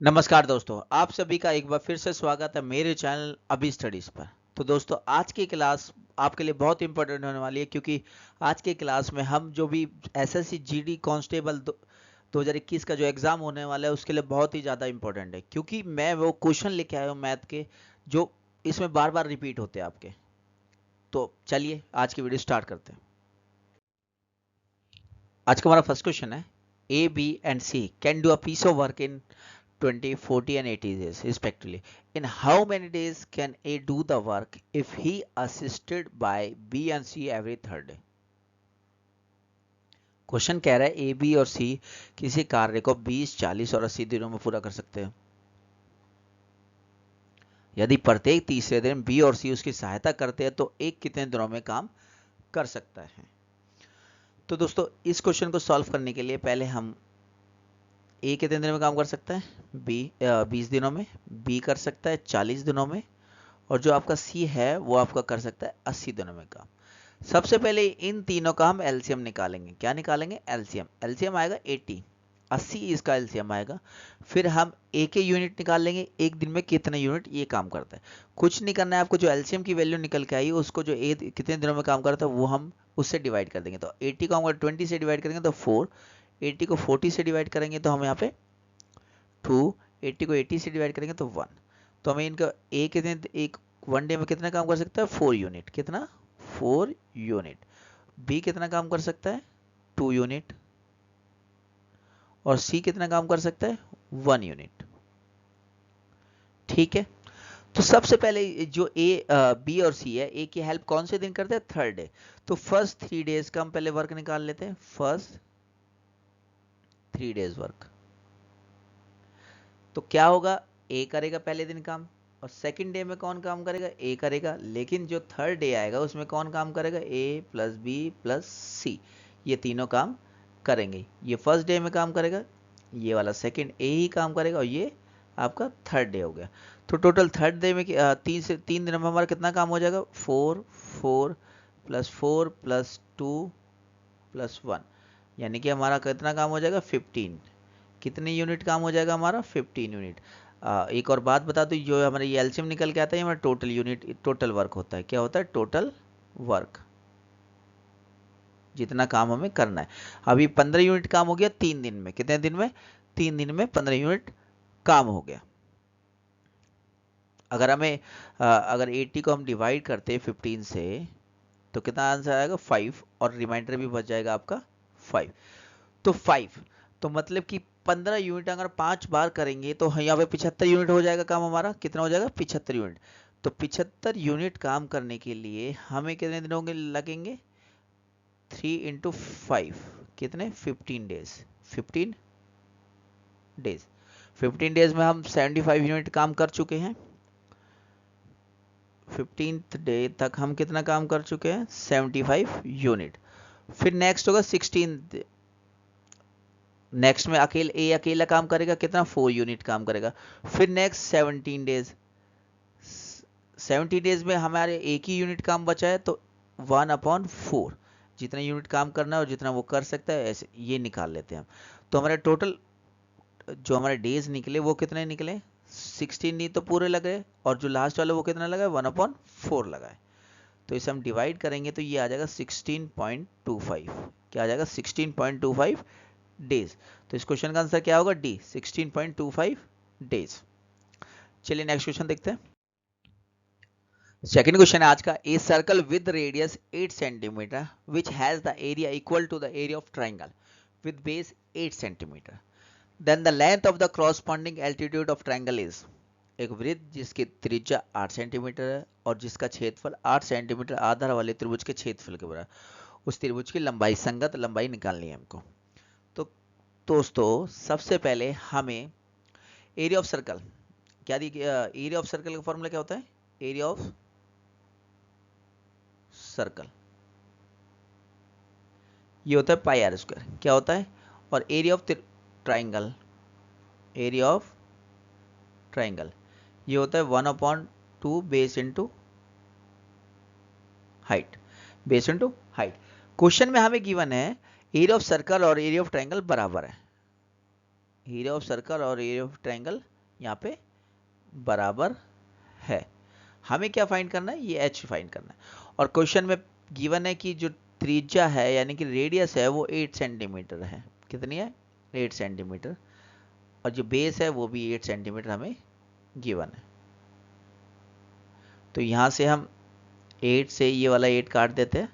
नमस्कार दोस्तों, आप सभी का एक बार फिर से स्वागत है मेरे चैनल अभी स्टडीज पर। तो दोस्तों, आज की क्लास आपके लिए बहुत इंपॉर्टेंट होने वाली है, क्योंकि आज की क्लास में हम जो भी एसएससी जीडी कांस्टेबल 2021 का जो एग्जाम होने वाला है उसके लिए बहुत ही ज़्यादा इंपॉर्टेंट है, क्योंकि मैं वो क्वेश्चन लेके आया हूँ मैथ के जो इसमें बार बार रिपीट होते हैं आपके। तो चलिए आज की वीडियो स्टार्ट करते हैं। आज का हमारा फर्स्ट क्वेश्चन है, A B and C can do a piece of work in 20, 40 and 80 days respectively. In how many days can A do the work if he assisted by B and C every third day? Question कह रहा है A B और सी किसी कार्य को 20, 40 और 80 दिनों में पूरा कर सकते हैं यदि प्रत्येक तीसरे दिन बी और सी उसकी सहायता करते हैं तो एक कितने दिनों में काम कर सकता है। तो दोस्तों, इस क्वेश्चन को सॉल्व करने के लिए पहले हम ए कितने दिनों में काम कर सकता है, बी 20 दिनों में, बी कर सकता है 40 दिनों में, और जो आपका सी है वो आपका कर सकता है 80 दिनों में काम। सबसे पहले इन तीनों का हम एलसीएम निकालेंगे। क्या निकालेंगे? एलसीएम। एलसीएम आएगा 80, 80 इसका एलसीएम आएगा। फिर हम ए के यूनिट निकाल लेंगे, एक दिन में कितने यूनिट ये काम करता है। कुछ नहीं करना है आपको, जो एलसीएम की वैल्यू निकल के आई उसको जो ए कितने दिनों में काम करता है वो हम उससे डिवाइड कर देंगे। तो 80 को हम अगर 20 से डिवाइड करेंगे तो 4, 80 को 40 से डिवाइड करेंगे तो हम यहाँ पे 2, 80 को 80 से डिवाइड करेंगे तो 1। तो हमें इनका ए कितने, एक वन डे में कितना काम कर सकता है? 4 यूनिट। कितना? 4 यूनिट। बी कितना काम कर सकता है? 2 यूनिट। और सी कितना काम कर सकता है? 1 यूनिट। ठीक है। तो सबसे पहले जो ए बी और सी है, ए की हेल्प कौन से दिन करते हैं? Third day. तो फर्स्ट 3 डेज का हम पहले वर्क निकाल लेते हैं। First 3 days work. तो क्या होगा? ए करेगा पहले दिन काम, और सेकंड डे में कौन काम करेगा? ए करेगा। लेकिन जो थर्ड डे आएगा उसमें कौन काम करेगा? ए प्लस बी प्लस सी, ये तीनों काम करेंगे। ये फर्स्ट डे में काम करेगा, ये वाला सेकंड ए ही काम करेगा, और ये आपका थर्ड डे हो गया। तो टोटल थर्ड डे में 3 दिनों में हमारा कितना काम हो जाएगा? 4, 4 प्लस 4 प्लस 2 प्लस 1, यानी कि हमारा कितना काम हो जाएगा? 15। कितने यूनिट काम हो जाएगा हमारा? 15 यूनिट। एक और बात बता दूं, जो हमारे ये एलसीएम निकल के आता है हमारा टोटल यूनिट, टोटल वर्क होता है। क्या होता है? टोटल वर्क, जितना काम हमें करना है। अभी 15 यूनिट काम हो गया 3 दिन में। कितने दिन में? 3 दिन में 15 यूनिट काम हो गया। अगर हमें अगर 80 को हम डिवाइड करते हैं 15 से तो कितना आंसर आएगा? 5, और रिमाइंडर भी बच जाएगा आपका 5। तो 5, तो मतलब कि 15 यूनिट अगर 5 बार करेंगे तो यहाँ पे 75 यूनिट हो जाएगा काम हमारा। कितना हो जाएगा? 75 यूनिट। तो 75 यूनिट काम करने के लिए हमें कितने दिन होंगे लगेंगे? 3 इंटू 5, कितने? 15 डेज। 15 डेज। 15 डेज में हम 75 यूनिट काम कर चुके हैं। 15th डे तक हम कितना काम कर चुके हैं? 75 यूनिट। फिर नेक्स्ट होगा 16। नेक्स्ट में अकेला काम करेगा, कितना? 4 यूनिट काम करेगा। फिर नेक्स्ट 17 डेज, 70 डेज में हमारे एक ही यूनिट काम बचा है, तो 1/4, जितना यूनिट काम करना है और जितना वो कर सकता है ऐसे ये निकाल लेते हैं हम। तो हमारे टोटल जो हमारे डेज निकले वो कितने निकले? 16 नहीं तो पूरे लगे, और जो लास्ट वाले वो कितना लगा है? 1/4 लगा है। तो इसे हम डिवाइड करेंगे तो ये आ जाएगा 16.25। क्या आ जाएगा? 16.25 डेज। तो इस क्वेश्चन का आंसर क्या होगा? D, 16.25 days. चलिए नेक्स्ट क्वेश्चन देखते हैं। सेकंड क्वेश्चन है आज का, a circle with radius 8 centimetre which has the area equal to the area of triangle with base 8 centimetre, then the length of the corresponding altitude of triangle is. एक वृत्त जिसकी त्रिज्या 8 centimetre है और जिसका क्षेत्रफल 8 सेंटीमीटर आधार वाले त्रिभुज के क्षेत्रफल के बराबर, उस त्रिभुज की लंबाई, संगत लंबाई निकालनी है हमको। तो दोस्तों, सबसे पहले हमें एरिया ऑफ सर्कल क्या दी? एरिया ऑफ सर्कल का फॉर्मूला क्या होता है? एरिया ऑफ सर्कल ये होता है पाई आर स्क्वायर। क्या होता है? और area of triangle, area of triangle ये होता है 1/2 base into height, base into height. Question में हमें गिवन है एरिया ऑफ सर्कल और एरिया ऑफ ट्राइंगल बराबर है। एरिया ऑफ सर्कल और एरिया ऑफ ट्रायंगल यहाँ पे बराबर है। हमें क्या फाइंड करना है, ये एच फाइंड करना है। और क्वेश्चन में गिवन है कि जो त्रिज्या है यानी कि रेडियस है वो 8 सेंटीमीटर है। कितनी है, 8 सेंटीमीटर। और जो बेस है वो भी 8 सेंटीमीटर हमें गिवन है। तो यहाँ से हम 8 से ये वाला 8 काट देते हैं।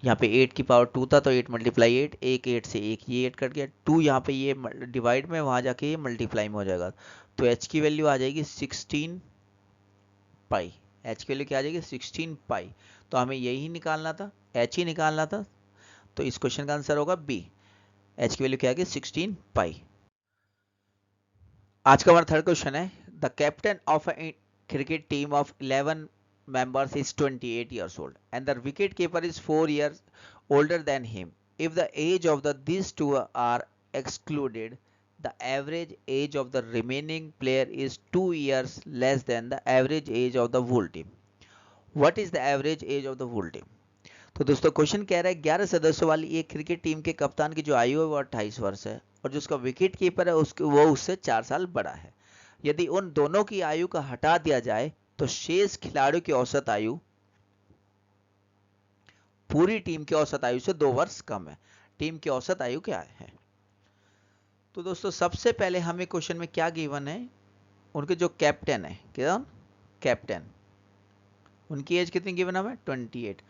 यहाँ पे 8 की पावर 2 था तो 8 मल्टीप्लाई 8, एक 8 से एक ये 8 कट गया, 2 यहाँ पे ये डिवाइड में, वहाँ जाके ये मल्टीप्लाई में हो जाएगा। तो h की वैल्यू आ जाएगी 16 पाई। h की वैल्यू क्या आ जाएगी, 16 पाई। तो हमें यही निकालना था, h ही निकालना था। तो इस क्वेश्चन का आंसर होगा बी। h की वैल्यू क्या आ गई, 16 पाई। आज का हमारा थर्ड क्वेश्चन है, the captain of a cricket team of 11 members is 28 years old and the wicket keeper is 4 years older than him. If the age of these two are excluded, the average age of the remaining player is 2 years less than the average age of the whole team. What is the average age of the whole team? तो दोस्तों question कह रहा है 11 सदस्यों वाली एक cricket team के कप्तान की जो आयु है वो 28 वर्ष है और जो उसका विकेट कीपर है वो उससे 4 साल बड़ा है। यदि उन दोनों की आयु का हटा दिया जाए तो शेष खिलाड़ियों की औसत आयु पूरी टीम की औसत आयु से 2 वर्ष कम है। टीम की औसत आयु क्या है? तो दोस्तों सबसे पहले हमें क्वेश्चन में क्या गिवन है, उनके जो कैप्टन है, क्या कैप्टन, उनकी एज कितनी गिवन हमें, 28।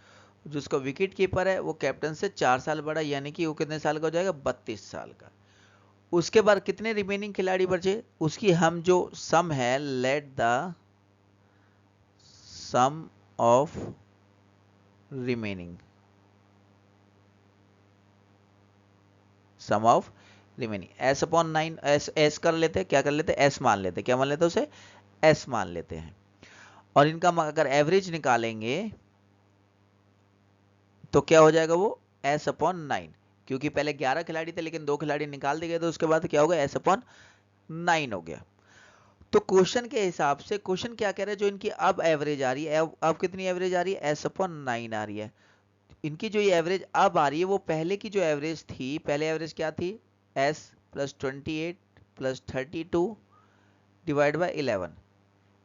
जो उसका विकेट कीपर है वो कैप्टन से 4 साल बड़ा, यानी कि वो कितने साल का हो जाएगा, 32 साल का। उसके बाद कितने रिमेनिंग खिलाड़ी बचे, उसकी हम जो सम है, let the sum of remaining, sum of remaining S upon 9, S कर लेते हैं, क्या कर लेते हैं, एस मान लेते हैं, क्या मान लेते हैं उसे, एस मान लेते हैं। और इनका अगर एवरेज निकालेंगे तो क्या हो जाएगा, वो एस अपॉन 9, क्योंकि पहले 11 खिलाड़ी थे लेकिन 2 खिलाड़ी निकाल दिए गए तो उसके बाद क्या होगा, एस अपॉन 9 हो गया। तो क्वेश्चन के हिसाब से क्वेश्चन क्या कह रहा है, जो इनकी अब एवरेज आ रही है, अब कितनी एवरेज आ रही है, एस अपॉन 9 आ रही है। इनकी जो ये एवरेज अब आ रही है वो पहले की जो एवरेज थी, पहले एवरेज क्या थी, S plus 28 plus 32 divide by 11।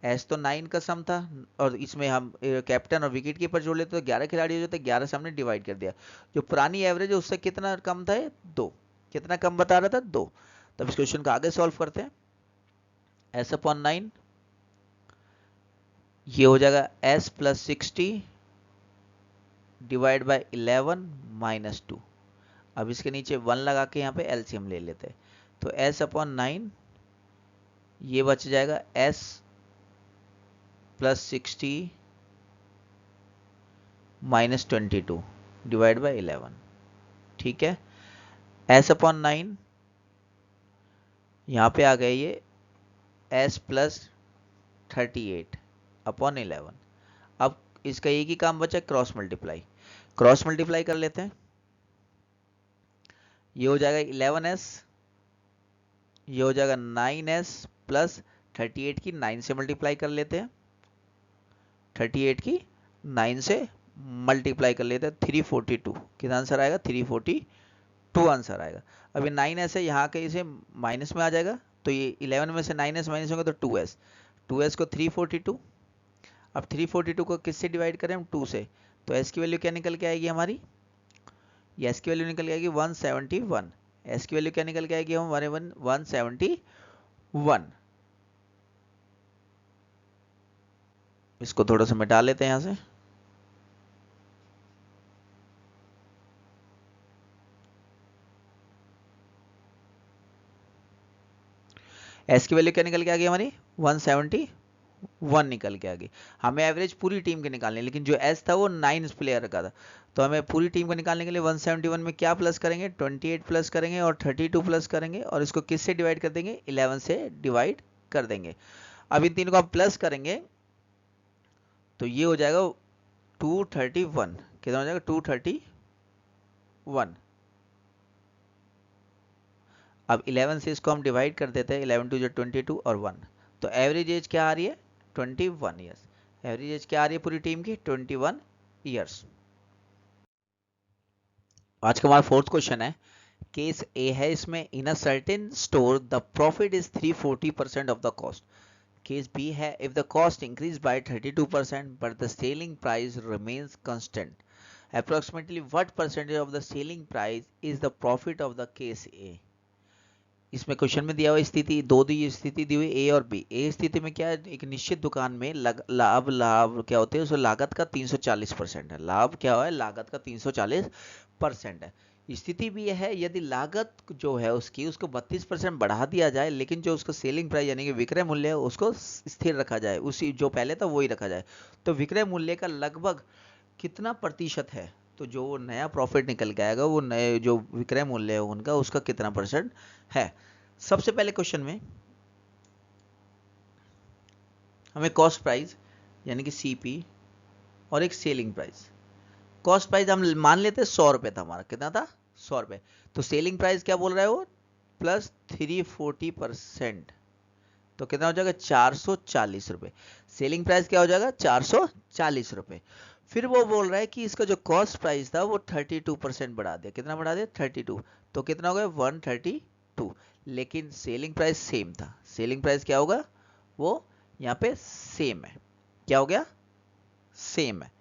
S तो 9 का सम था और इसमें हम कैप्टन और विकेट कीपर जोड़ लेते तो 11 खिलाड़ी हो जाते, 11 से हमने डिवाइड कर दिया। जो पुरानी एवरेज है उससे कितना कम था, 2। कितना कम बता रहा था, 2। तब इस क्वेश्चन को आगे सॉल्व करते हैं। एस अपॉन 9 ये हो जाएगा S plus 60 divide by 11 minus 2। अब इसके नीचे 1 लगा के यहाँ पे एलसीएम ले लेते हैं। तो s अपॉन 9 ये बच जाएगा s plus 60 minus 22 divide by 11। ठीक है, s अपॉन 9 यहाँ पे आ गए ये s प्लस 38 अपॉन 11। अब इसका एक ही काम बचा, क्रॉस मल्टीप्लाई। क्रॉस मल्टीप्लाई कर लेते हैं, ये हो जाएगा 11s, ये हो जाएगा 9s प्लस 38 की 9 से मल्टीप्लाई कर लेते हैं, 38 की 9 से मल्टीप्लाई कर लेते हैं, 342। कितना आंसर आएगा, 342 आंसर आएगा। अब ये 9s है, यहाँ के इसे माइनस में आ जाएगा, तो ये 11 में से 9s माइनस होगा तो 2s, 2s को 342। अब 342 को किससे डिवाइड करें हम, 2 से, तो s की वैल्यू क्या निकल के आएगी हमारी, ये s की वैल्यू निकल के आएगी 171। s की वैल्यू क्या निकल के आएगी हमारे 171। इसको थोड़ा सा मिटा लेते हैं यहां से। एस की वैल्यू क्या निकल के आ गई हमारी, 171 निकल के आ गई। हमें एवरेज पूरी टीम के निकालने, लेकिन जो एस था वो 9 प्लेयर का था, तो हमें पूरी टीम को निकालने के लिए 171 में क्या प्लस करेंगे, 28 प्लस करेंगे और 32 प्लस करेंगे, और इसको किस से डिवाइड कर देंगे, 11 से डिवाइड कर देंगे। अब इन तीनों को हम प्लस करेंगे तो ये हो जाएगा 231। कितना हो जाएगा, 231। अब 11 से इसको हम डिवाइड कर देते हैं, 11 टू जो 22 और 1, तो एवरेज एज क्या आ रही है, 21 ईयर्स। एवरेज एज क्या आ रही है पूरी टीम की, 21 ईयर्स। आज का हमारा फोर्थ क्वेश्चन है, केस ए है इसमें, in a certain store the profit is 340% of the cost. Case B है, if the cost increase by 32% but the selling price remains constant, approximately what percentage of the selling price is the profit of the case A. इसमें question में दिया हुआ स्थिति दो दी स्थिति दी हुई ए और बी। ए स्थिति में क्या है, एक निश्चित दुकान में लाभ लाभ क्या होते हैं, उस लागत का 340% है। लाभ क्या है, लागत का 340% है। स्थिति भी यह है, यदि लागत जो है उसकी उसको 32% बढ़ा दिया जाए, लेकिन जो उसका सेलिंग प्राइस यानी कि विक्रय मूल्य है उसको स्थिर रखा जाए, उसी जो पहले था वही रखा जाए, तो विक्रय मूल्य का लगभग कितना प्रतिशत है, तो जो नया प्रॉफिट निकल के आएगा वो नए जो विक्रय मूल्य है उनका उसका कितना परसेंट है। सबसे पहले क्वेश्चन में हमें कॉस्ट प्राइस यानी कि सीपी और एक सेलिंग प्राइस, कॉस्ट प्राइस हम मान लेते हैं 100 रुपए था हमारा, कितना था 100 रुपए, तो सेलिंग प्राइस क्या बोल रहा है वो प्लस 340%, तो कितना हो जाएगा 440 रुपए। सेलिंग प्राइस क्या हो जाएगा 440 रुपए। फिर वो बोल रहा है कि इसका जो कॉस्ट प्राइस था वो 32% बढ़ा दिया, कितना बढ़ा दिया 32, तो कितना हो गया 132, लेकिन सेलिंग प्राइस सेम था। सेलिंग प्राइस क्या होगा, वो यहाँ पे सेम है, क्या हो गया सेम है।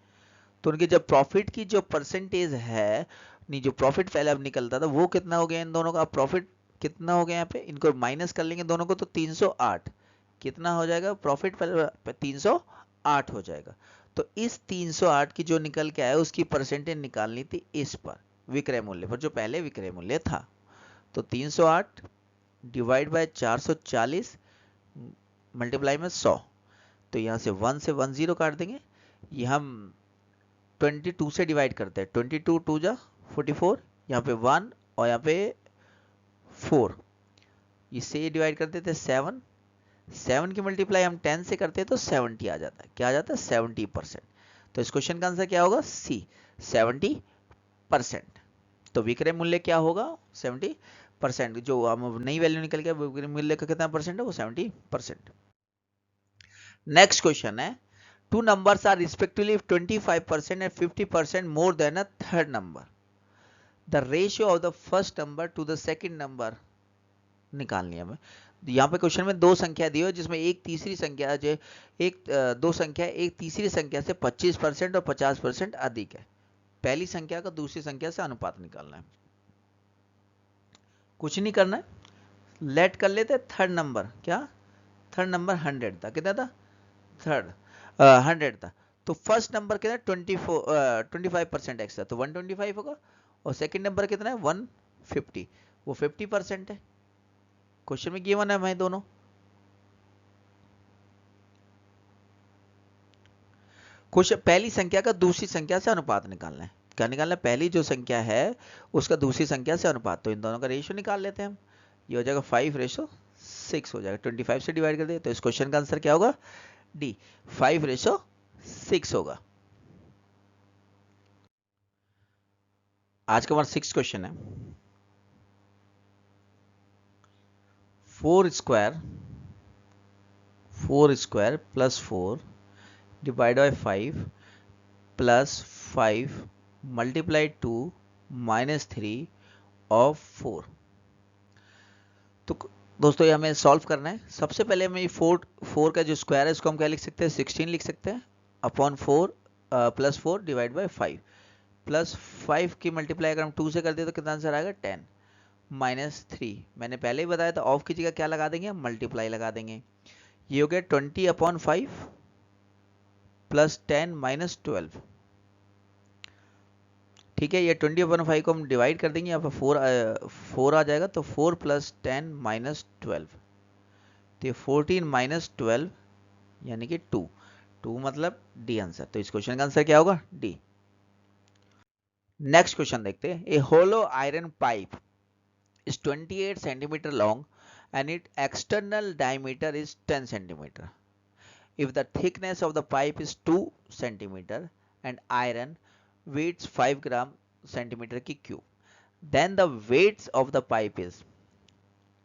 तो उनके जब प्रॉफिट की जो परसेंटेज है, नहीं जो प्रॉफिट पहले अब निकलता था वो कितना हो गया इन दोनों का, प्रॉफिट कितना हो गया यहाँ पे, इनको माइनस कर लेंगे दोनों को तो 308, कितना हो जाएगा प्रॉफिट पहले 308 हो जाएगा। तो इस 308 की जो निकल के आया उसकी परसेंटेज निकालनी थी इस पर विक्रय मूल्य पर जो पहले विक्रय मूल्य था, तो 308 डिवाइड बाय 440 मल्टीप्लाई में 100, तो यहाँ से 1 से 1 0 काट देंगे, ये हम 22 से डिवाइड करते हैं, 22 2 जा 44, यहाँ पे 1 और यहाँ पे 4, इससे ये डिवाइड कर देते हैं 7, 7 की मल्टीप्लाई हम 10 से करते हैं तो 70 आ जाता है, क्या आ जाता है 70%। तो इस क्वेश्चन का आंसर क्या होगा सी 70%। तो विक्रय मूल्य क्या होगा 70%, जो हम नई वैल्यू निकल गया विक्रय मूल्य का कितना परसेंट है वो 70%। नेक्स्ट क्वेश्चन है, two numbers are respectively 25% and 50% more than a third number. The ratio of the first number to the second number निकालनी है हमें। यहाँ पे क्वेश्चन में दो संख्या दी है जिसमें एक तीसरी संख्या जो दो संख्या एक तीसरी संख्या से 25% और 50% अधिक है। पहली संख्या का दूसरी संख्या से अनुपात निकालना है, कुछ नहीं करना है, लेट कर लेते थर्ड नंबर, क्या थर्ड नंबर 100 था, कितना था थर्ड 100 था, तो फर्स्ट नंबर कितना 25% एक्स्ट्रा तो 125 होगा, और सेकंड नंबर कितना है 150, वो 50% है। क्वेश्चन में गिवन है हमें दोनों, क्वेश्चन पहली संख्या का दूसरी संख्या से अनुपात निकालना है, क्या निकालना है, पहली जो संख्या है उसका दूसरी संख्या से अनुपात, तो इन दोनों का रेशियो निकाल लेते हैं हम, ये हो जाएगा 5:6 हो जाएगा, 25 से डिवाइड कर दे, तो इस क्वेश्चन का आंसर क्या होगा डी 5:6 होगा। आज का हमारा 6 क्वेश्चन है, 4 square plus 4 divide by 5 plus 5 multiply 2 minus 3 of 4। तो दोस्तों ये हमें सॉल्व करना है। सबसे पहले हमें 4 का जो स्क्वायर है इसको हम क्या लिख सकते हैं 16 लिख सकते हैं upon 4 plus 4 divide by 5 plus 5 की मल्टीप्लाई अगर हम 2 से कर दे तो कितना आंसर आएगा 10 माइनस 3, मैंने पहले ही बताया था ऑफ की जगह क्या लगा देंगे हम मल्टीप्लाई लगा देंगे, ये हो गया 20/5 प्लस 10 माइनस 12, ठीक है, ये 20/5 को हम डिवाइड कर देंगे, यहाँ पर 4 आ जाएगा, तो 4 प्लस 10 माइनस 12, तो 14 माइनस 12 यानी कि 2 मतलब डी आंसर, तो इस क्वेश्चन का आंसर क्या होगा डी। नेक्स्ट क्वेश्चन देखते हैं, ए होलो iron pipe is 28 centimeter long and its external diameter is 10 centimeter. If the thickness of the pipe is 2 centimeter and iron weighs 5 gram centimeter की cube, then the weights of the pipe is,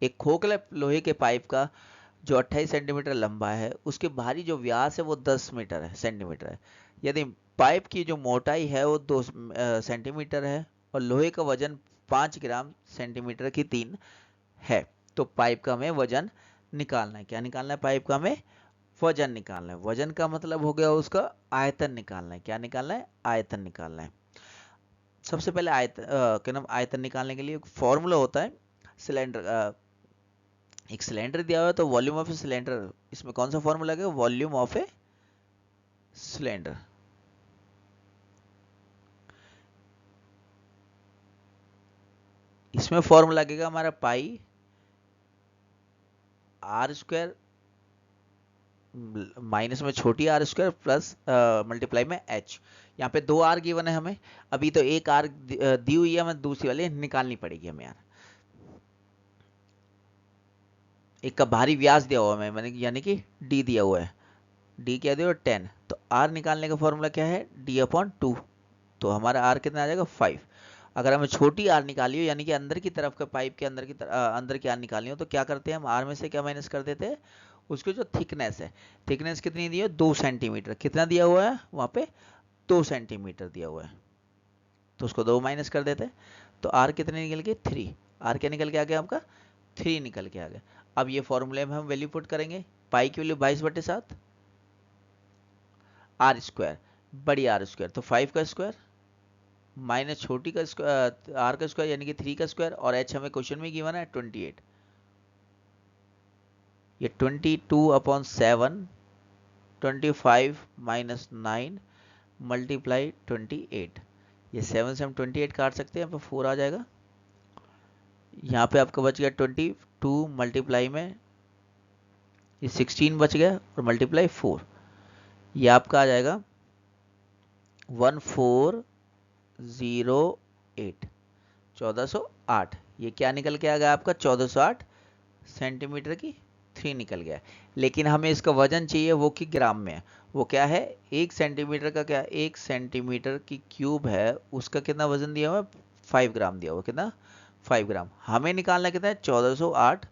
एक खोखले लोहे के pipe का जो 28 centimetre लंबा है उसके बाहरी जो व्यास है वो 10 मीटर है सेंटीमीटर है, यदि पाइप की जो मोटाई है वो 2 सेंटीमीटर है और लोहे का वजन 5 ग्राम सेंटीमीटर की 3 है। तो पाइप का हमें वजन निकालना है। क्या निकालना है? पाइप का हमें वजन निकालना है। वजन का मतलब हो गया उसका आयतन निकालना है। क्या निकालना है? आयतन निकालना है। सबसे पहले क्या नाम, आयतन निकालने के लिए एक फॉर्मूला होता है। सिलेंडर, एक सिलेंडर दिया हुआ है तो वॉल्यूम ऑफ ए सिलेंडर, इसमें कौन सा फॉर्मूला लगेगा? Volume of a cylinder. इसमें फॉर्मूला लगेगा हमारा पाई आर स्क्वायर माइनस में छोटी आर स्क्वायर प्लस मल्टीप्लाई में एच। यहाँ पे 2 आर गिवन है हमें, अभी तो एक आर दी हुई है, हमें दूसरी वाली निकालनी पड़ेगी हमें यार। एक का भारी व्यास दिया हुआ है मैंने, यानी कि डी दिया हुआ है। डी क्या दिया हुआ है? 10। तो आर निकालने का फॉर्मूला क्या है? D upon 2। तो हमारा आर कितना आ जाएगा? 5। अगर हमें छोटी आर निकाली हो, यानी कि अंदर की तरफ का पाइप के अंदर की अंदर की आर निकालनी हो, तो क्या करते हैं हम? आर में से क्या माइनस कर देते हैं? उसकी जो थिकनेस है। थिकनेस कितनी दी है? 2 सेंटीमीटर। कितना दिया हुआ है वहां पे? 2 सेंटीमीटर दिया हुआ है, तो उसको 2 माइनस कर देते हैं। तो आर कितने निकल गए? 3। आर क्या निकल के आ गया आपका? 3 निकल के आ गया। अब ये फॉर्मूले में हम वैल्यू पुट करेंगे। पाई की वैल्यू 22/7 आर स्क्वायर, बड़ी आर स्क्वायर तो 5 का स्क्वायर माइनस छोटी का स्क्वायर आर का स्क्वायर यानी कि 3 का स्क्वायर, और एच हमें क्वेश्चन में गिवन है 28। ये 22/7, 25 माइनस 9 मल्टीप्लाई 28। ये 7 से हम 28 काट सकते हैं, यहाँ पे 4 आ जाएगा। यहाँ पे आपका बच गया 22 मल्टीप्लाई में ये 16 बच गया, और मल्टीप्लाई 4, ये आपका आ जाएगा 1408, 1408। ये क्या निकल के आ गया आपका? 1408 सेंटीमीटर की 3 निकल गया। लेकिन हमें इसका वजन चाहिए, वो कि ग्राम में है। वो क्या है? 1 सेंटीमीटर का क्या? 1 सेंटीमीटर की क्यूब है, उसका कितना वजन दिया हुआ है? 5 ग्राम दिया हुआ। कितना? 5 ग्राम। हमें निकालना कितना है? 1408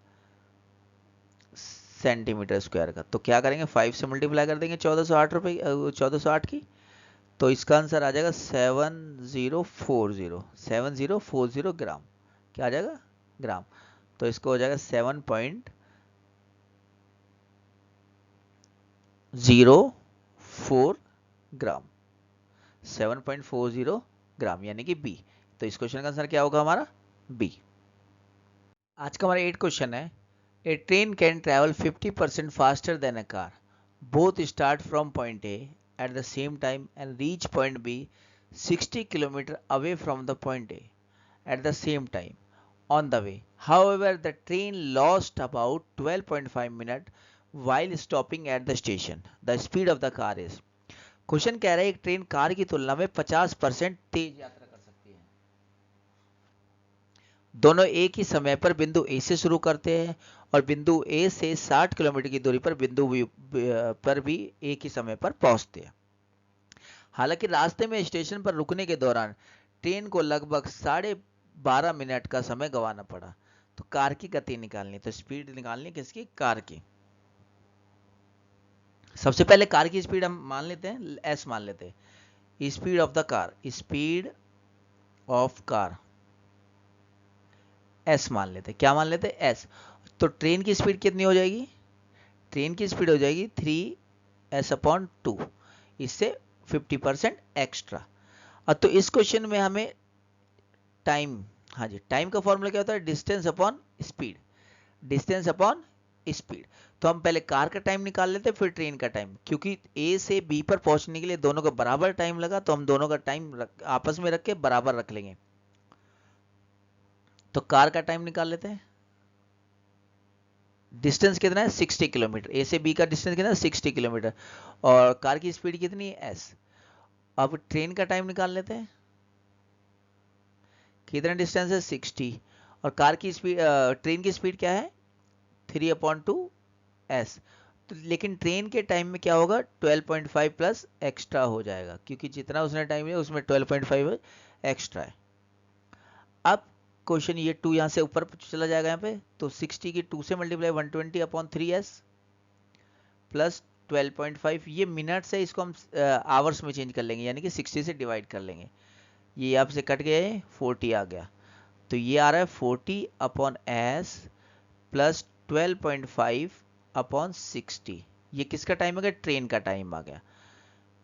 सेंटीमीटर स्क्वायर का। तो क्या करेंगे? 5 से मल्टीप्लाई कर देंगे 1408 की, तो इसका आंसर आ जाएगा 7040 ग्राम। क्या आ जाएगा? ग्राम। तो इसको हो जाएगा 7.04 ग्राम, 7.40 ग्राम यानी कि बी। तो इस क्वेश्चन का आंसर क्या होगा हमारा? बी। आज का हमारा 8 क्वेश्चन है। A train can travel 50% faster than a car, both start from point A at the same time and reach point B 60 km away from the point A at the same time on the way. However, the train lost about 12.5 minutes while stopping at the station. The speed of the car is. Question कह रहा है एक train car की तुलना में 50% तेज यात्रा कर सकती है। दोनों एक ही समय पर बिंदु ए से शुरू करते हैं और बिंदु ए से 60 किलोमीटर की दूरी पर बिंदु बी पर भी एक ही समय पर पहुंचते हैं। हालांकि रास्ते में स्टेशन पर रुकने के दौरान ट्रेन को लगभग 12.5 मिनट का समय गंवाना पड़ा। तो कार की गति निकालनी, तो स्पीड निकालनी किसकी? कार की। सबसे पहले कार की स्पीड हम मान लेते हैं, एस मान लेते हैं। Speed of the car, speed of car S मान लेते हैं। क्या मान लेते हैं? एस। तो ट्रेन की स्पीड कितनी हो जाएगी? ट्रेन की स्पीड हो जाएगी 3s/2, इससे 50% एक्स्ट्रा। अब तो इस क्वेश्चन में हमें टाइम, हाँ जी, टाइम का फॉर्मूला क्या होता है? Distance upon speed, distance upon speed. तो हम पहले कार का टाइम निकाल लेते हैं, फिर ट्रेन का टाइम, क्योंकि ए से बी पर पहुंचने के लिए दोनों का बराबर टाइम लगा, तो हम दोनों का टाइम आपस में रख के बराबर रख लेंगे। तो कार का टाइम निकाल लेते हैं। डिस्टेंस कितना है? 60 किलोमीटर। ए से बी का डिस्टेंस कितना है? 60 किलोमीटर। और कार की स्पीड कितनी है? एस। अब ट्रेन का टाइम निकाल लेते हैं। कितना डिस्टेंस है? 60। और कार की स्पीड, ट्रेन की स्पीड क्या है? 3/2s। तो लेकिन ट्रेन के टाइम में क्या होगा? 12.5 प्लस एक्स्ट्रा हो जाएगा, क्योंकि जितना उसने टाइम लिया उसमें 12.5 एक्स्ट्रा है। अब क्वेश्चन ये 2 यहाँ से ऊपर चला जाएगा यहाँ पे, तो 60 की 2 से मल्टीप्लाई 120/3s प्लस 12.5। ये मिनट्स है, इसको हम आवर्स में चेंज कर लेंगे, यानी कि 60 से डिवाइड कर लेंगे। ये आपसे कट गया है, 40 आ गया। तो ये आ रहा है 40/s प्लस 12.5/60। ये किसका टाइम आ गया? ट्रेन का टाइम आ गया।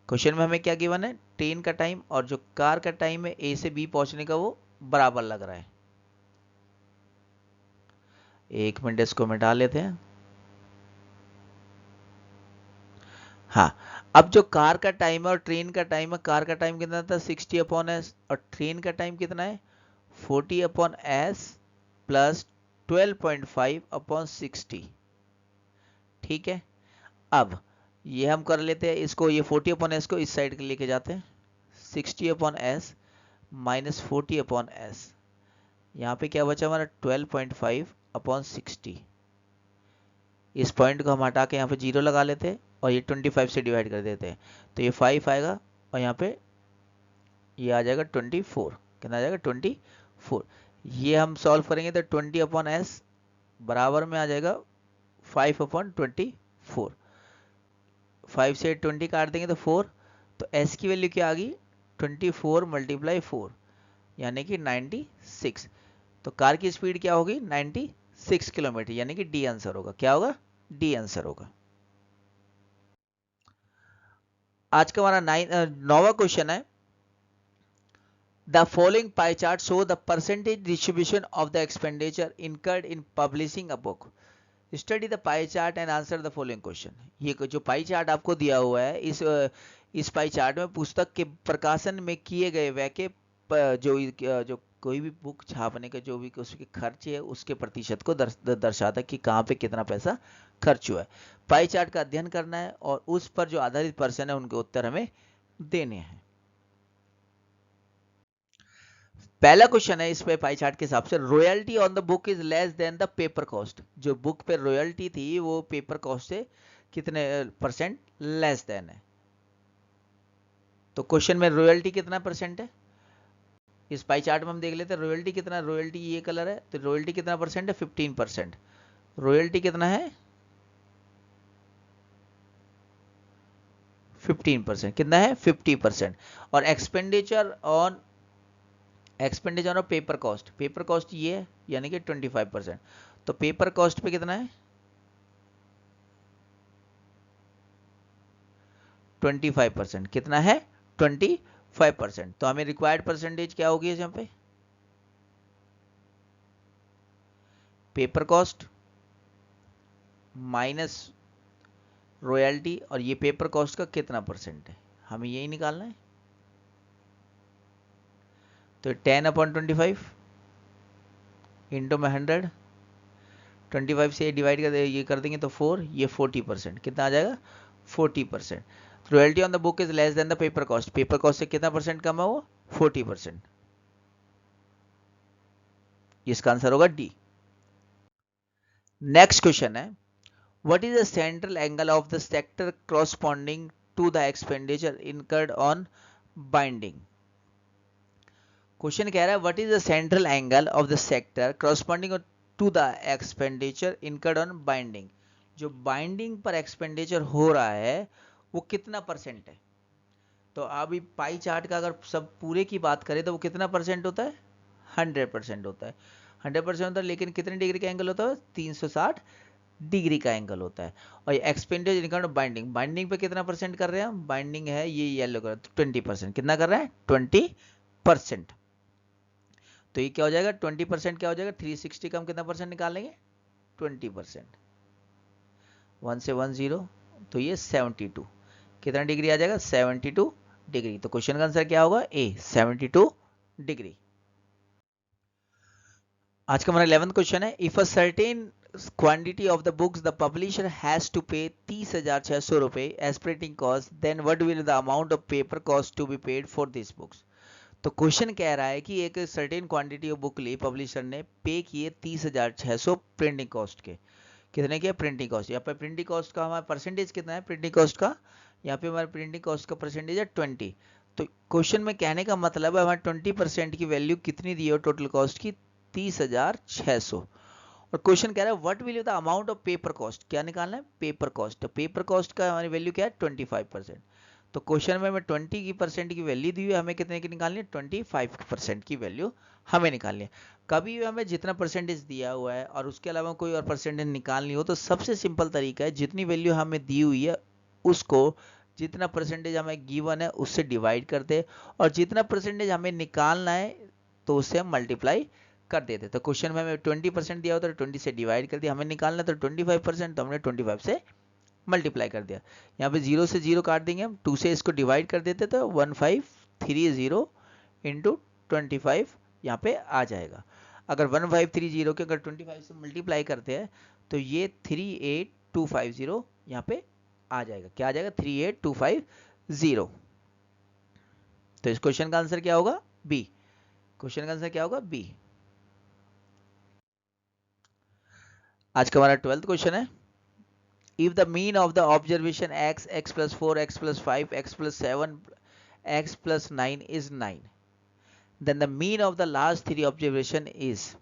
क्वेश्चन में हमें क्या गिवन है? ट्रेन का टाइम, और जो कार का टाइम है ए से बी पहुंचने का वो बराबर लग रहा है। एक मिनट इसको मिटा लेते हैं। हाँ, अब जो कार का टाइम है और ट्रेन का टाइम है, कार का टाइम कितना था? 60/s, और ट्रेन का टाइम कितना है? 40/s plus 12.5/60। ठीक है, अब ये हम कर लेते हैं इसको, ये 40/s को इस साइड के लेके जाते हैं। 60/s माइनस 40/s, यहाँ पे क्या बचा हमारा? 12.5/60। इस पॉइंट को हम हटा के यहाँ पे 0 लगा लेते हैं और ये 25 से डिवाइड कर देते हैं, तो ये 5 आएगा और यहाँ पे ये आ जाएगा 24। कितना आ जाएगा? 24। ये हम सॉल्व करेंगे तो 20/s बराबर में आ जाएगा 5/24। 5 से 20 काट देंगे तो 4, तो s की वैल्यू क्या आ गई? 24 × 4 यानी कि 96। तो कार की स्पीड क्या होगी? 96 किलोमीटर, यानी कि डी आंसर होगा। क्या होगा? डी आंसर होगा। आज का हमारा 9वां क्वेश्चन है, the following pie chart show the percentage distribution of the expenditure incurred in publishing a book, study the pie chart and answer the following question. ये जो पाई चार्ट आपको दिया हुआ है, इस पाई चार्ट में पुस्तक के प्रकाशन में किए गए व्यय के जो कोई भी बुक छापने का जो भी उसके खर्च है उसके प्रतिशत को दर्शाता है कि कहाँ पे कितना पैसा खर्च हुआ है। पाई चार्ट का अध्ययन करना है और उस पर जो आधारित पर्सन है उनके उत्तर हमें देने हैं। पहला क्वेश्चन है इस पे पाई चार्ट के हिसाब से, royalty on the book is less than the paper cost. जो बुक पे रॉयल्टी थी वो पेपर कॉस्ट से कितने परसेंट लेस देन है? तो क्वेश्चन में रॉयल्टी कितना परसेंट है? इस पाई चार्ट में हम देख लेते हैं रॉयल्टी कितना। रॉयल्टी ये कलर है, तो रॉयल्टी कितना परसेंट है? 15%। रॉयल्टी कितना है? 15%। कितना है? 50%। और expenditure on paper cost, paper cost ये है यानी कि 25%। तो पेपर कॉस्ट पे कितना है? 25%। कितना है? 25%। तो हमें रिक्वायर्ड परसेंटेज क्या होगी यहाँ पे? पेपर कॉस्ट माइनस रॉयल्टी, और ये पेपर कॉस्ट का कितना परसेंट है हमें यही निकालना है। तो 10/25 इंटू में 100, 25 से डिवाइड कर ये कर देंगे तो 4, ये 40%। कितना आ जाएगा? 40%। Royalty on the book is less than the paper cost, paper cost से कितना परसेंट कम है? वो 40%। इसका आंसर होगा डी। नेक्स्ट क्वेश्चन है, what is the central angle of the sector corresponding to the expenditure incurred on binding. Question कह रहा है what is the central angle of the sector corresponding to the expenditure incurred on binding. जो binding पर expenditure हो रहा है वो कितना परसेंट है? तो अभी पाई चार्ट का अगर सब पूरे की बात करें तो वो कितना परसेंट होता है? 100% होता है। 100% होता है, लेकिन कितने डिग्री का एंगल होता है? 360 डिग्री का एंगल होता है। और ये एक्सपेंडिचर इनकम बाइंडिंग, बाइंडिंग पे कितना परसेंट कर रहे हैं हम? बाइंडिंग है ये येलो कलर, 20%। कितना कर रहे हैं? 20%। तो ये क्या हो जाएगा? 20% क्या हो जाएगा? 360 का हम कितना परसेंट निकाल लेंगे? 20%। 1 से 1 0, तो ये 72। कितना डिग्री आ जाएगा? 72 डिग्री। तो क्वेश्चन का आंसर क्या होगा? A, 72 degree. आज का हमारा 11th क्वेश्चन है, if a certain quantity of the books the publisher has to pay 30,600 रुपए as printing cost, then what will the amount of paper cost to be paid for this books. तो question कह रहा है कि एक certain quantity of book ली, publisher ने pay किए 30,600 प्रिंटिंग कॉस्ट के। कितने के? Printing cost. यहाँ पे प्रिंटिंग कॉस्ट का हमारा परसेंटेज कितना है? प्रिंटिंग कॉस्ट का यहाँ पे हमारे प्रिंटिंग कॉस्ट का परसेंटेज है 20। तो क्वेश्चन में कहने का मतलब है हमारे 20% की वैल्यू कितनी दी है टोटल कॉस्ट की? 30,600। और क्वेश्चन कह रहा है what will the amount of paper cost, क्या निकालना है? Paper cost. तो पेपर कॉस्ट का हमारी वैल्यू क्या है? 25%। तो क्वेश्चन में हमें 20% की वैल्यू दी हुई है, हमें कितने की निकालनी है? 25% की वैल्यू हमें निकालनी है। कभी भी हमें जितना परसेंटेज दिया हुआ है और उसके अलावा कोई और परसेंटेज निकालनी हो तो सबसे सिंपल तरीका है, जितनी वैल्यू हमें दी हुई है उसको जितना परसेंटेज हमें गिवन है उससे डिवाइड कर दे, और जितना परसेंटेज हमें निकालना है तो उससे हम मल्टीप्लाई कर देते। तो क्वेश्चन में हमें 20% दिया होता है तो 20 से डिवाइड कर दिया, हमें निकालना तो 25%, तो हमने 25 से मल्टीप्लाई कर दिया। यहाँ पे 0 से 0 काट देंगे हम, 2 से इसको डिवाइड कर देते तो 1530 इंटू 25 यहाँ पे आ जाएगा। अगर 1530 के अगर 25 से मल्टीप्लाई करते हैं तो ये 38250 यहाँ पे आ जाएगा। क्या आ जाएगा? 38250। तो इस क्वेश्चन का आंसर क्या होगा? बी। क्वेश्चन का आंसर क्या होगा? बी। आज का हमारा 12th क्वेश्चन है, if the mean of the observation x, x plus 4, x plus 5, x plus 7, x plus 9 is 9, then the mean of the last three observation is।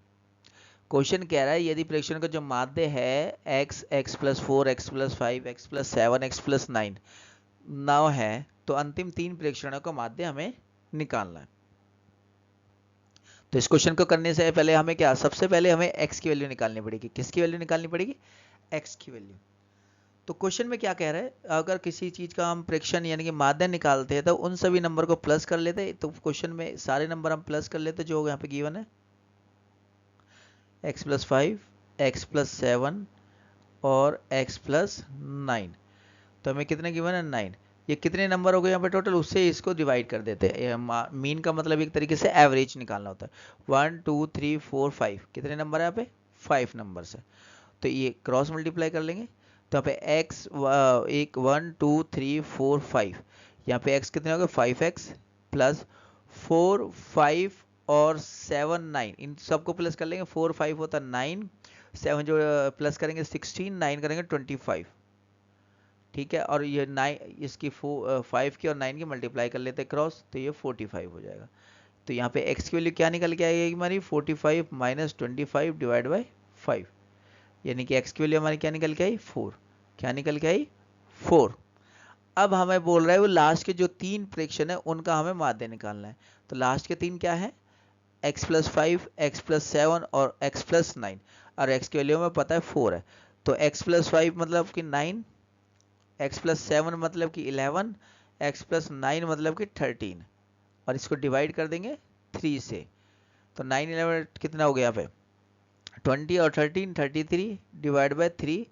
Question कह रहा है यदि प्रेक्षण का जो माध्य है x, x plus 4, x plus 5, x plus 7, x plus 9 9 है, तो अंतिम तीन प्रेक्षणों का माध्य हमें निकालना है। तो इस क्वेश्चन को करने से पहले हमें क्या, सबसे पहले हमें x की वैल्यू निकालनी पड़ेगी। किसकी वैल्यू निकालनी पड़ेगी? x की वैल्यू। तो क्वेश्चन में क्या कह रहा है, अगर किसी चीज का हम प्रेक्षण यानी कि माध्य निकालते हैं तो उन सभी नंबर को प्लस कर लेते हैं। तो क्वेश्चन में सारे नंबर हम प्लस कर लेते हैं जो यहाँ पे गिवन है, x प्लस 5, x प्लस 7 और x प्लस 9। तो हमें कितने गिवन है? 9। ये कितने नंबर हो गए यहाँ पे टोटल, उससे इसको डिवाइड कर देते हैं। मीन का मतलब एक तरीके से एवरेज निकालना होता है। 1 2 3 4 5 कितने नंबर है यहाँ पे? 5 नंबर है। तो ये क्रॉस मल्टीप्लाई कर लेंगे तो यहाँ पे x 1 2 3 4 5, यहाँ पे x कितने हो गए? 5x प्लस 4 5 और 7 9, इन सबको प्लस कर लेंगे। 4 5 होता है 9, 7 जो प्लस करेंगे 16, 9 करेंगे 25। ठीक है, और ये 9 इसकी 5 की और 9 की मल्टीप्लाई कर लेते हैं क्रॉस, तो ये 45 हो जाएगा। तो यहाँ पे x की वैल्यू क्या निकल के आएगी हमारी? 45 माइनस 25 डिवाइड बाई 5, यानी कि x की वैल्यू हमारी क्या निकल के आई? 4। क्या निकल के आई? 4। अब हमें बोल रहा है वो लास्ट के जो तीन प्रेक्षण है उनका हमें माध्य निकालना है। तो लास्ट के तीन क्या है? x प्लस 5, x प्लस 7 और x प्लस 9, और x की वैल्यू हमें पता है 4 है। तो x प्लस 5 मतलब कि 9, x प्लस 7 मतलब कि 11, x प्लस 9 मतलब कि 13, और इसको डिवाइड कर देंगे 3 से। तो 9 11 कितना हो गया यहाँ पे? 20 और 13 33 डिवाइड बाय 3,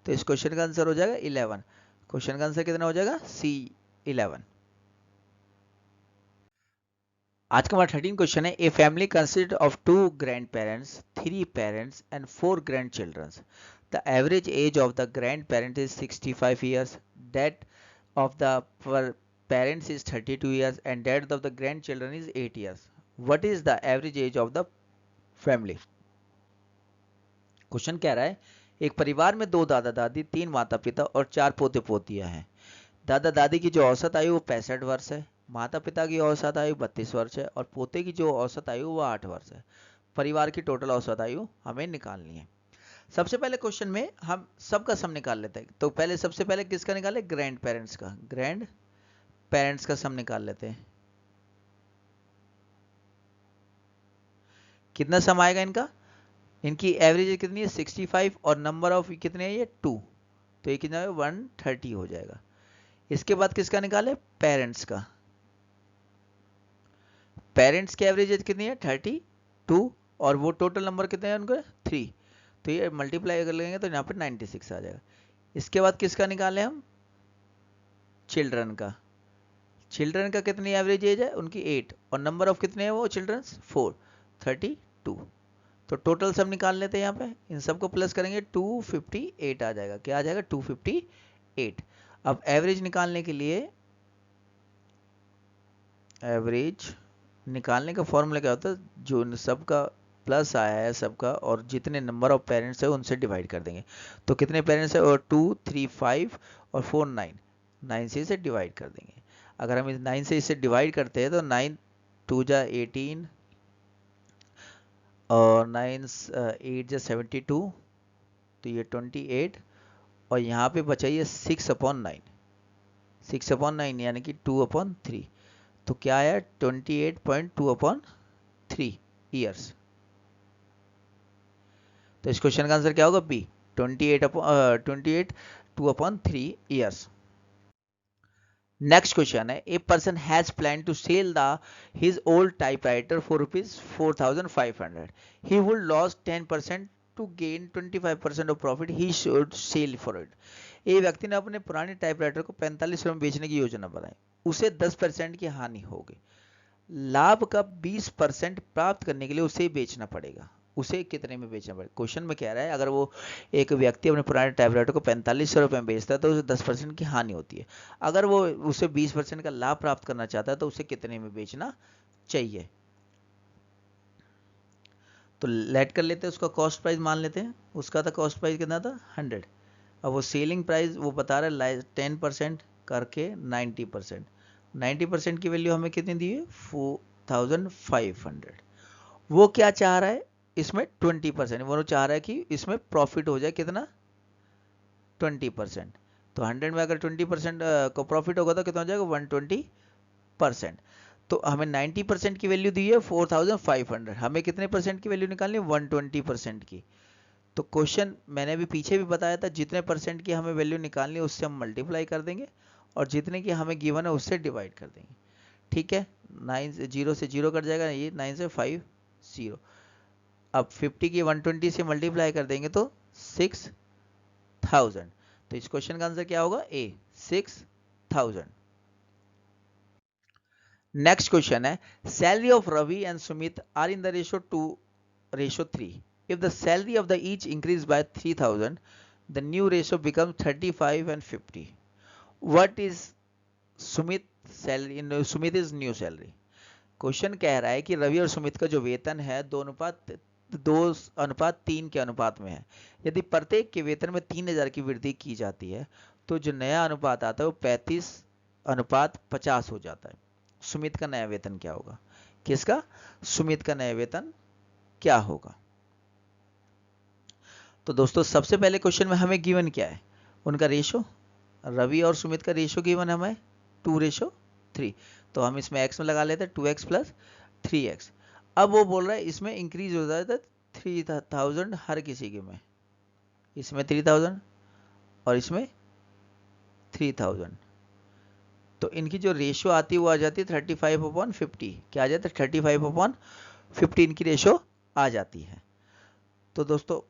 तो इस क्वेश्चन का आंसर हो जाएगा 11। क्वेश्चन का आंसर कितना हो जाएगा? सी 11। आज का हमारा 13 क्वेश्चन है, a family consist of 2 grand parents, 3 parents and 4 grand childrens. The average age of the grand parent is 65 years, that of the parents is 32 years and that of the grandchildren is 8 years. What is the average age of the family? Question कह रहा है एक परिवार में 2 दादा दादी, 3 माता पिता और 4 पोते पोतियां हैं। दादा दादी की जो औसत आयु वो 65 वर्ष है, माता पिता की औसत आयु 32 वर्ष है और पोते की जो औसत आयु वो 8 वर्ष है। परिवार की टोटल औसत आयु हमें निकालनी है। सबसे पहले क्वेश्चन में हम सबका सम निकाल लेते हैं। तो पहले सबसे पहले किसका निकाले? ग्रैंड पेरेंट्स का। ग्रैंड पेरेंट्स का सम निकाल लेते हैं। कितना सम आएगा इनका? इनकी एवरेज कितनी है? 65 और नंबर ऑफ कितने है? ये 2, तो ये कितना है? 130 हो जाएगा। इसके बाद किसका निकाले? पेरेंट्स का। पेरेंट्स की एवरेज एज कितनी है? 32, और वो टोटल नंबर कितने हैं उनके? 3, तो ये मल्टीप्लाई कर लेंगे तो यहाँ पे 96 आ जाएगा। इसके बाद किसका निकाले हम? चिल्ड्रन का। चिल्ड्रन का कितनी एवरेज एज है? उनकी 8, और नंबर ऑफ कितने हैं वो चिल्ड्रंस? 4, 32। तो टोटल सब निकाल लेते हैं यहाँ पे, इन सबको प्लस करेंगे 258 आ जाएगा। क्या आ जाएगा? 258। अब एवरेज निकालने के लिए, एवरेज निकालने का फॉर्मूला क्या होता है? जो सबका प्लस आया है सबका, और जितने नंबर ऑफ पेरेंट्स है उनसे डिवाइड कर देंगे। तो कितने पेरेंट्स है? और 2 3 5 और 4 9, 9 से इसे डिवाइड कर देंगे। अगर हम इस 9 से इसे डिवाइड करते हैं तो 9 2 जा 18 और 9 8 जा 72, तो ये 28, और यहाँ पे बचा ये 6/9, 6/9 यानी कि 2/3। तो क्या आया? 28.2/3 ईयर्स। तो इस क्वेश्चन का आंसर क्या होगा? B, 28 2/3 years. नेक्स्ट क्वेश्चन है, a person has plan to sell the his old typewriter for ₹4,500. He would loss 10% to gain 25% of profit. He should sell for it. एक व्यक्ति ने अपने पुराने टाइपराइटर को 45 रुपए में बेचने की योजना बनाई. उसे 10% की हानि होगी. लाभ का 20% प्राप्त करने के लिए उसे बेचना पड़ेगा. उसे कितने में बेचना पड़ेगा? क्वेश्चन में कह रहा है अगर वो एक व्यक्ति अपने पुराने टाइपराइटर को 45 रुपए में बेचता है तो उसे 10% की हानि होती है. अगर वो उसे 20% का लाभ प्राप्त करना चाहता है तो उसे कितने में बेचना चाहिए? तो लेट कर लेते हैं, उसका कॉस्ट प्राइस मान लेते हैं. उसका था कॉस्ट प्राइस कितना था? 100. अब वो सेलिंग प्राइस वो बता रहा है 10% करके 90%. 90% की वैल्यू हमें कितनी दी है? 4,500. वो क्या चाह रहा है? इसमें 20%. वो चाह रहा है कि इसमें प्रॉफिट हो जाए कितना? 20%. तो 100 में अगर 20% को प्रॉफिट होगा तो कितना हो जाएगा? 120%. तो हमें 90% की वैल्यू दी है 4,500. हमें कितने परसेंट की वैल्यू निकालनी है? 120% की. तो क्वेश्चन मैंने भी पीछे भी बताया था, जितने परसेंट की हमें वैल्यू निकालनी है उससे हम मल्टीप्लाई कर देंगे और जितने की हमें गिवन है उससे डिवाइड कर देंगे. ठीक है, 9 से 0 से 0 कट जाएगा, ये 9 से 5 0. अब 50 की 120 से मल्टीप्लाई कर देंगे तो 6,000. तो इस क्वेश्चन का आंसर क्या होगा? ए, 6,000. नेक्स्ट क्वेश्चन है, salary of Ravi and Sumit are in the ratio 2:3. If the salary of the each increased by 3,000, the new ratio becomes 35 and 50. What is Sumit's salary? Sumit is new salary. Question कह रहा है कि रवि और सुमित का जो वेतन है 2:3 के अनुपात में है. यदि प्रत्येक के वेतन में 3,000 की वृद्धि की जाती है तो जो नया अनुपात आता है वो 35:50 हो जाता है. सुमित का नया वेतन क्या होगा? किसका? सुमित का नया वेतन क्या होगा? तो दोस्तों सबसे पहले क्वेश्चन में हमें गिवन क्या है? उनका रेशो. रवि और सुमित का रेशो गिवन है हमें 2:3. तो हम इसमें x में लगा लेते हैं 2x प्लस 3x. अब वो बोल रहा है इसमें इंक्रीज हो जाता है 3,000 हर किसी के में. इसमें 3,000 और इसमें 3,000. तो इनकी जो रेशो आती है वो आ जाती है 35/50. क्या आ जाता है? 35/50 इनकी रेशो आ जाती है. तो दोस्तों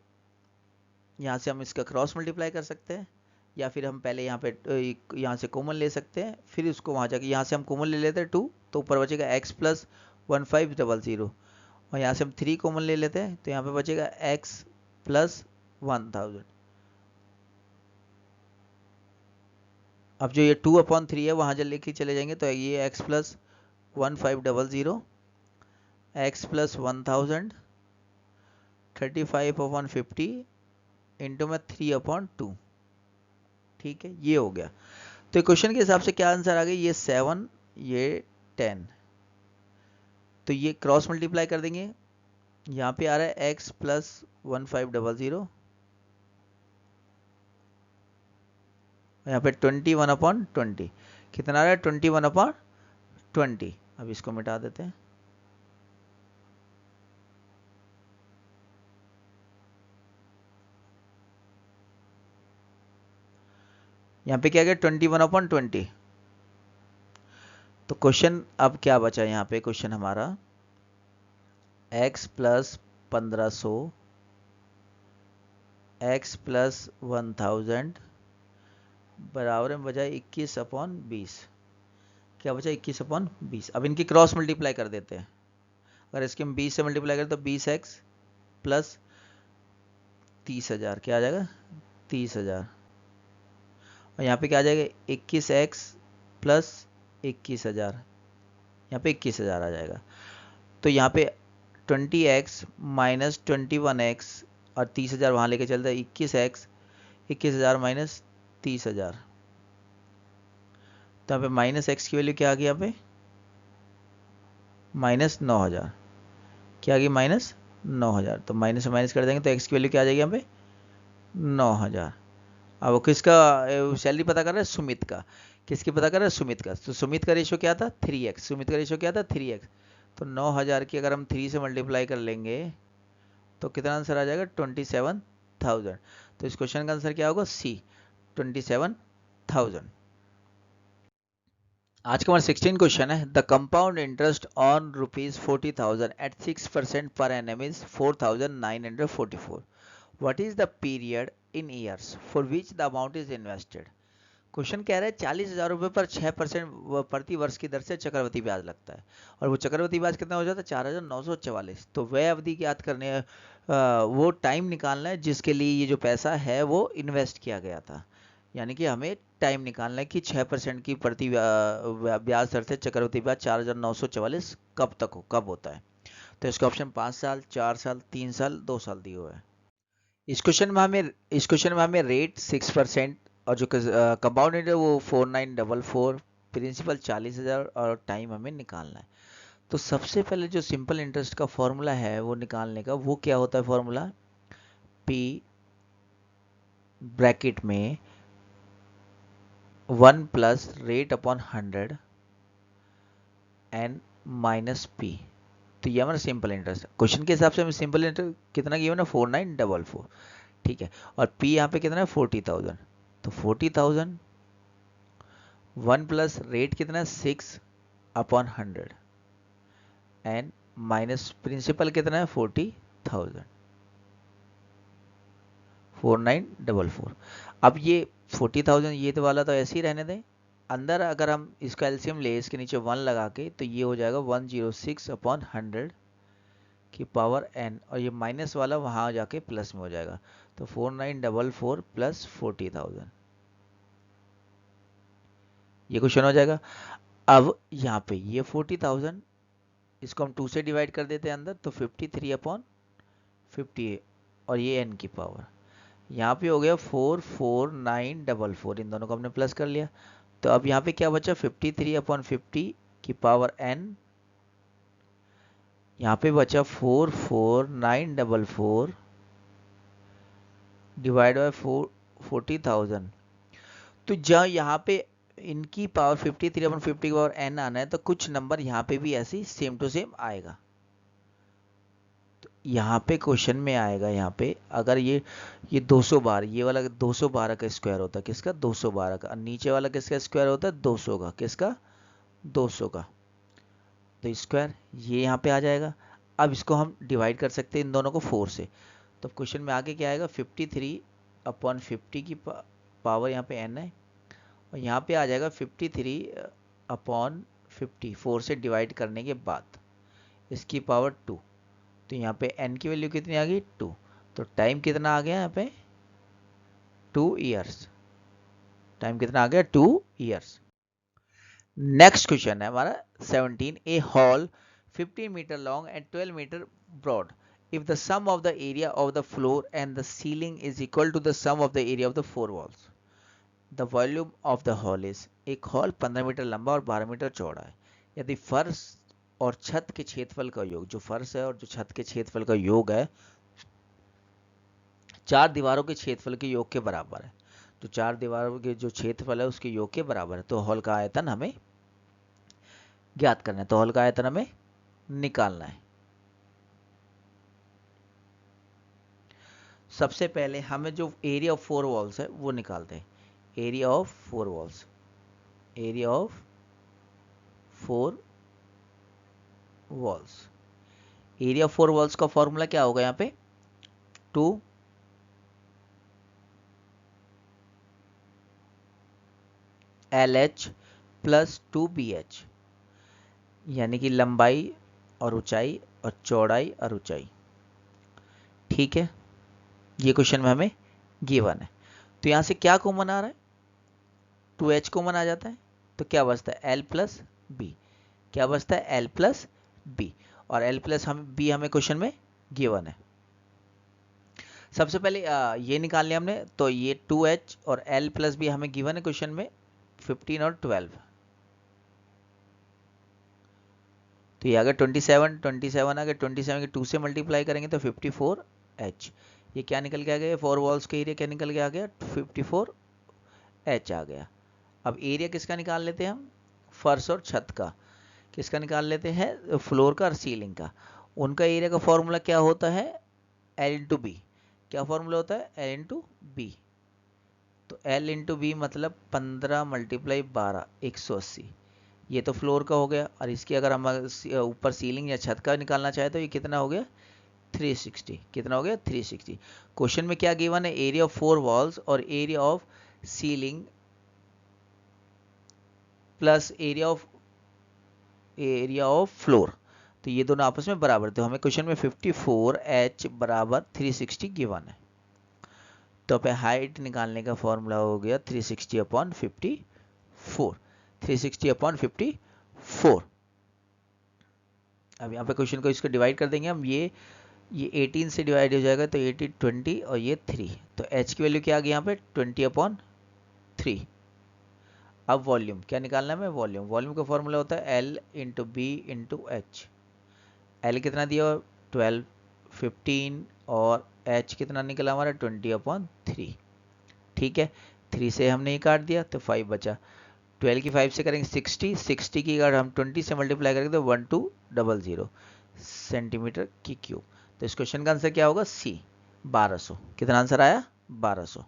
यहाँ से हम इसका क्रॉस मल्टीप्लाई कर सकते हैं या फिर हम पहले यहाँ पे यहाँ से कॉमन ले सकते हैं, फिर उसको वहाँ जाके यहाँ से हम कॉमन ले लेते हैं 2, तो ऊपर बचेगा x प्लस 1500 और यहाँ से हम 3 कॉमन ले लेते हैं तो यहाँ पे बचेगा x प्लस 1000. अब जो ये 2/3 है वहाँ जब लेके चले जाएंगे तो ये x plus 1500 x plus 1000 35/50 into में 3/2. ठीक है, ये हो गया. तो क्वेश्चन के हिसाब से क्या आंसर आ गया? ये 7, ये 10. तो ये क्रॉस मल्टीप्लाई कर देंगे. यहाँ पे आ रहा है x प्लस 1500, यहाँ पे 21/20. कितना आ रहा है? 21/20. अब इसको मिटा देते हैं. यहाँ पे क्या गया? 21/20. तो क्वेश्चन अब क्या बचा यहाँ पे? क्वेश्चन हमारा x प्लस 1500 x प्लस 1000 बराबर में बचा 21/20. क्या बचा? 21/20. अब इनकी क्रॉस मल्टीप्लाई कर देते हैं. अगर इसके हम 20 से मल्टीप्लाई करें तो 20x प्लस 30,000 क्या आ जाएगा? 30,000. और यहाँ पे क्या आ जाएगा? 21x plus 21,000. यहाँ पे 21,000 आ जाएगा. तो यहाँ पे 20x माइनस 21x और 30,000 वहाँ लेके चलता है. 21x 21,000 minus 30,000. तो यहाँ पे माइनस x की वैल्यू क्या आ गई? यहाँ पे माइनस 9,000. क्या आ गई? माइनस 9,000. तो माइनस से माइनस कर देंगे तो x की वैल्यू क्या आ जाएगी? यहाँ पे 9,000. अब वो किसका सैलरी पता कर रहा है? सुमित का. किसकी पता कर रहा है? सुमित का. तो सुमित का रेशियो क्या था? 3x. सुमित का रेशियो क्या था? 3x. तो 9,000 की अगर हम 3 से मल्टीप्लाई कर लेंगे तो कितना आंसर आ जाएगा 27,000। तो इस क्वेश्चन का आंसर क्या होगा सी 27,000। आज का हमारा 16 क्वेश्चन है the compound interest on ₹40,000 at 6% per annum is 4,944। What is the period in years for which the amount is invested. Question कह रहा है 40,000 रुपये पर 6% प्रति वर्ष की दर से चक्रवृद्धि ब्याज लगता है और वो चक्रवृद्धि ब्याज कितना हो जाता है 4,944। तो वह अवधि ज्ञात करने है, वो टाइम निकालना है जिसके लिए ये जो पैसा है वो इन्वेस्ट किया गया था। यानी कि हमें टाइम निकालना है कि 6% की प्रति ब्याज दर से चक्रवृद्धि ब्याज 4,944 कब तक हो, कब होता है। तो इसका ऑप्शन 5 साल, 4 साल, 3 साल, 2 साल दिए हुए हैं। इस क्वेश्चन में हमें रेट 6% और जो कंपाउंड इंटरेस्ट वो 4,944, प्रिंसिपल 40,000 और टाइम हमें निकालना है। तो सबसे पहले जो सिंपल इंटरेस्ट का फॉर्मूला है वो निकालने का, वो क्या होता है फॉर्मूला, पी ब्रैकेट में 1 plus rate upon 100 N minus P. तो ये हमारा सिंपल इंटरेस्ट है। क्वेश्चन के हिसाब से हमें सिंपल इंटरेस्ट कितना गिवन है 4,944, ठीक है। और पी यहाँ पे कितना है 40,000। तो 40,000 1 प्लस रेट कितना है 6 अपॉन 100 एंड माइनस प्रिंसिपल कितना है 40,000 4,944। अब ये 40,000 ये तो वाला तो ऐसे ही रहने दें, अंदर अगर हम इसका एलसीएम ले इसके नीचे 1 लगा के तो ये हो जाएगा 106 अपॉन 100 की पावर n और ये माइनस वाला वहां जाके प्लस में हो जाएगा। तो 4,944 प्लस 40,000 ये क्वेश्चन हो जाएगा। अब यहाँ पे ये 40,000 इसको हम 2 से डिवाइड कर देते हैं अंदर, तो 53 अपॉन 50 और ये n की पावर यहाँ पे हो गया 4,4,944, इन दोनों को हमने प्लस कर लिया। तो अब यहाँ पे क्या बचा 53 अपॉन 50 की पावर n, यहाँ पे बचा 4,4,944 डिवाइड बाय 40,000। तो जहाँ यहाँ पे इनकी पावर 53 अपॉन 50 की पावर n आना है तो कुछ नंबर यहाँ पे भी ऐसे सेम टू सेम आएगा। तो यहाँ पे क्वेश्चन में आएगा, यहाँ पे अगर ये 212, ये वाला 212 का स्क्वायर होता है किसका 212 का, नीचे वाला किसका स्क्वायर होता है 200 का, किसका 200 का, तो स्क्वायर ये यहाँ पे आ जाएगा। अब इसको हम डिवाइड कर सकते हैं इन दोनों को 4 से। तो क्वेश्चन में आगे क्या आएगा 53 अपॉन 50 की पावर यहाँ पे n है और यहाँ पे आ जाएगा 53 अपॉन 50 4 से डिवाइड करने के बाद इसकी पावर 2। तो यहाँ पे n की वैल्यू कितनी आ गई 2। तो टाइम कितना आ गया यहाँ पे 2 ईयर्स। टाइम कितना आ गया 2 ईयर्स। नेक्स्ट क्वेश्चन है हमारा 17 a hall 15 metre long and 12 metre broad if the sum of the area of the floor and the ceiling is equal to the sum of the area of the four walls, the volume of the hall is। एक hall 15 metre लंबा और 12 metre चौड़ा है। यदि फर्श और छत के क्षेत्रफल का योग, जो फर्श है और जो छत के क्षेत्रफल का योग है 4 दीवारों के क्षेत्रफल के योग के बराबर है, तो 4 दीवारों के जो क्षेत्रफल है उसके योग के बराबर है, तो हॉल का आयतन हमें ज्ञात करना है। तो हॉल का आयतन हमें निकालना है। सबसे पहले हमें जो एरिया ऑफ 4 वॉल्स है वो निकालते हैं। Area of 4 walls, area of 4 walls, area of 4 walls का फॉर्मूला क्या होगा यहाँ पे 2 LH प्लस 2BH, यानी कि लंबाई और ऊंचाई और चौड़ाई और ऊंचाई, ठीक है। ये क्वेश्चन में हमें गिवन है। तो यहां से क्या कॉमन आ रहा है 2H कॉमन आ जाता है, तो क्या बचता है L प्लस बी, क्या बचता है L प्लस बी, और L प्लस बी हमें क्वेश्चन में गिवन है। सबसे पहले ये निकाल लिया हमने, तो ये 2H और L प्लस बी हमें गिवन है क्वेश्चन में 15 और 12। तो ये आ गया 27 आ गया, 27 के 2 से मल्टीप्लाई करेंगे तो 54H। ये क्या निकल के आ गया 4 वॉल्स के एरिया क्या निकल के आ गया 54H आ गया। अब एरिया किसका निकाल लेते हैं हम, फर्श और छत का। किसका निकाल लेते हैं, फ्लोर का और सीलिंग का। उनका एरिया का फॉर्मूला क्या होता है L इंटू बी। क्या फॉर्मूला होता है? L into B. तो L इंटू बी मतलब 15 मल्टीप्लाई 12, 180। ये तो फ्लोर का हो गया, और इसकी अगर हम ऊपर सीलिंग या छत का निकालना चाहे तो ये कितना हो गया? 360। कितना हो गया? 360। क्वेश्चन में क्या गिवन है? एरिया ऑफ 4 वॉल्स और area of ceiling plus area of floor, तो ये दोनों आपस में बराबर, तो हमें क्वेश्चन में 54H बराबर 360 गिवन है। तो पे हाइट निकालने का फॉर्मूला हो गया 360 अपॉन 54, 360 अपॉन 54। अब यहाँ पे क्वेश्चन को इसको डिवाइड कर देंगे हम, ये 18 से डिवाइड हो जाएगा, तो 18 20 और ये 3, तो h की वैल्यू क्या आ गई यहाँ पे? 20 अपॉन 3। अब वॉल्यूम क्या निकालना है? वॉल्यूम का फॉर्मूला होता है L into B into H. L कितना दिया? 12, 15, और h कितना निकला हमारा? 20 अपॉन 3। ठीक है, 3 से हमने ये काट दिया तो 5 बचा। 12 की 5 से करेंगे 60, 60 की अगर हम 20 से मल्टीप्लाई करेंगे तो 1200 सेंटीमीटर की क्यूब। तो इस क्वेश्चन का आंसर क्या होगा? सी, 1200। कितना आंसर आया? 1200।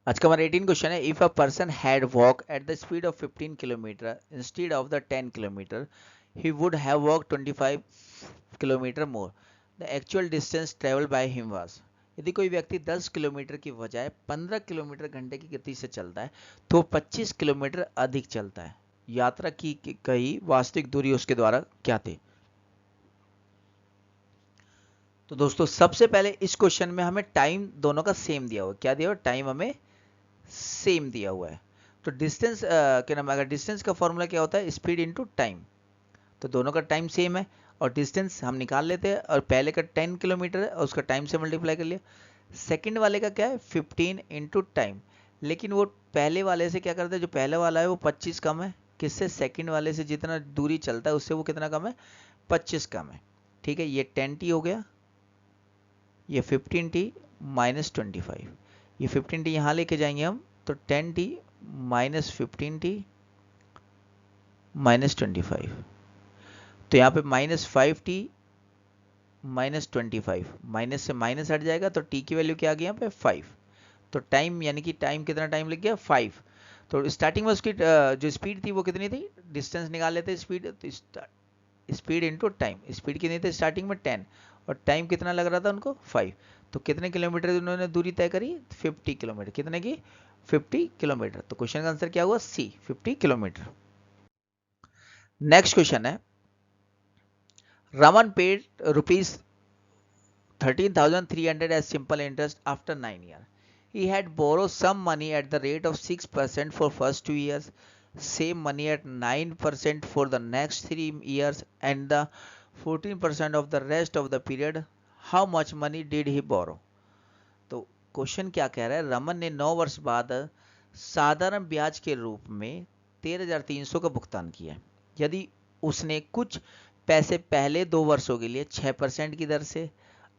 आज का हमारा 18 क्वेश्चन है, if a person had walk at the speed of 15 kilometre instead of the 10 kilometre, he would have walked 25 kilometre more, the actual distance travel by him was. यदि कोई व्यक्ति 10 किलोमीटर की बजाय 15 किलोमीटर घंटे की गति से चलता है तो 25 किलोमीटर अधिक चलता है। यात्रा की गई वास्तविक दूरी उसके द्वारा क्या थी? तो दोस्तों सबसे पहले इस क्वेश्चन में हमें टाइम दोनों का सेम दिया हुआ है। क्या दिया हुआ? टाइम हमें सेम दिया हुआ है। तो डिस्टेंस क्या नाम, अगर डिस्टेंस का फॉर्मूला क्या होता है? स्पीड इंटू टाइम, तो दोनों का टाइम सेम है और डिस्टेंस हम निकाल लेते हैं, और पहले का 10 किलोमीटर है और उसका टाइम से मल्टीप्लाई कर लिया। सेकंड वाले का क्या है? 15 इंटू टाइम, लेकिन वो पहले वाले से क्या करते हैं? जो पहले वाला है वो 25 कम है, किससे? सेकंड वाले से जितना दूरी चलता है उससे वो कितना कम है? 25 कम है। ठीक है, ये 10t हो गया, ये 15t माइनस 25, ये 15t यहाँ लेके जाएंगे हम, तो 10t माइनस 15t माइनस 25, तो यहाँ पे -5t माइनस 25, माइनस से माइनस हट जाएगा तो t की वैल्यू क्या आ गई यहाँ पे? 5। तो टाइम, यानी कि टाइम कितना टाइम लग गया? 5। तो स्टार्टिंग में उसकी जो स्पीड थी वो कितनी थी? डिस्टेंस निकाल लेते स्पीड, तो स्पीड इंटू टाइम, स्पीड कितनी थी स्टार्टिंग में? 10, और टाइम कितना लग रहा था उनको? 5। तो कितने किलोमीटर उन्होंने दूरी तय करी? 50 किलोमीटर। कितने की? 50 किलोमीटर। तो क्वेश्चन का आंसर क्या हुआ? सी, 50 किलोमीटर। नेक्स्ट क्वेश्चन है, Raman paid ₹13,300 as simple interest after 9 years. He had borrowed some money at the rate of 6% for first 2 years, same money at 9% for the next 3 years, and the 14% of the rest of the period. How much money did he borrow? तो question क्या कह रहा है? रमन ने 9 वर्ष बाद साधारण ब्याज के रूप में 13,300 का भुगतान किया। यदि उसने कुछ पैसे पहले 2 वर्षों के लिए 6% की दर से,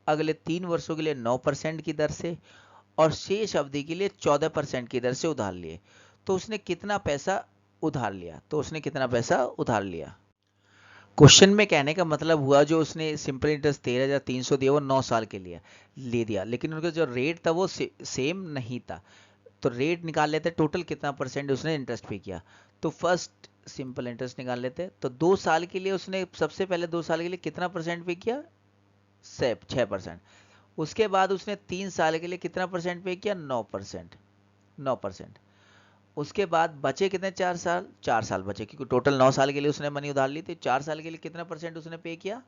अगले 3 वर्षों के लिए 9% की दर से और शेष अवधि के लिए 14% की दर से उधार लिए, तो उसने कितना पैसा उधार लिया? तो उसने कितना पैसा उधार लिया? क्वेश्चन में कहने का मतलब हुआ, जो उसने सिंपल इंटरेस्ट 13,300 दिया वो 9 साल के लिए ले दिया, लेकिन उनका जो रेट था वो सेम नहीं था। तो रेट निकाल लेते, टोटल कितना परसेंट उसने इंटरेस्ट पे किया। तो फर्स्ट सिंपल इंटरेस्ट निकाल लेते, तो 2 साल के लिए उसने सबसे पहले 2 साल के लिए कितना परसेंट पे किया? 6%। उसके बाद उसने 3 साल के लिए कितना परसेंट पे किया? 9%, 9%। उसके बाद बचे कितने? 4 साल बचे, क्योंकि टोटल 9 साल के लिए उसने मनी उधार ली थी। 4 साल के लिए कितना परसेंट उसने पे किया?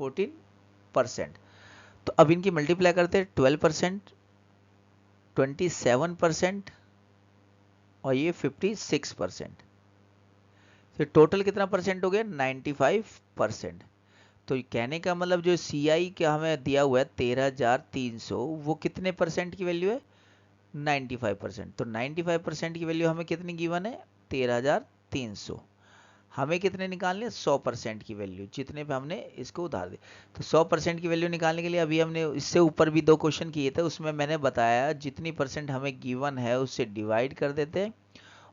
14%। तो अब इनकी मल्टीप्लाई करते हैं, 12%, 27% और ये 56%, तो टोटल कितना परसेंट हो गया? 95%। तो कहने का मतलब जो CI का हमें दिया हुआ है 13,300, वो कितने परसेंट की वैल्यू है? 95%। तो 95% की वैल्यू हमें कितनी गिवन है? 13,300। हमें कितने निकालने? 100% की वैल्यू, जितने पे हमने इसको उधार दी। तो 100% की वैल्यू निकालने के लिए अभी हमने इससे ऊपर भी 2 क्वेश्चन किए थे, उसमें मैंने बताया जितनी परसेंट हमें गिवन है उससे डिवाइड कर देते हैं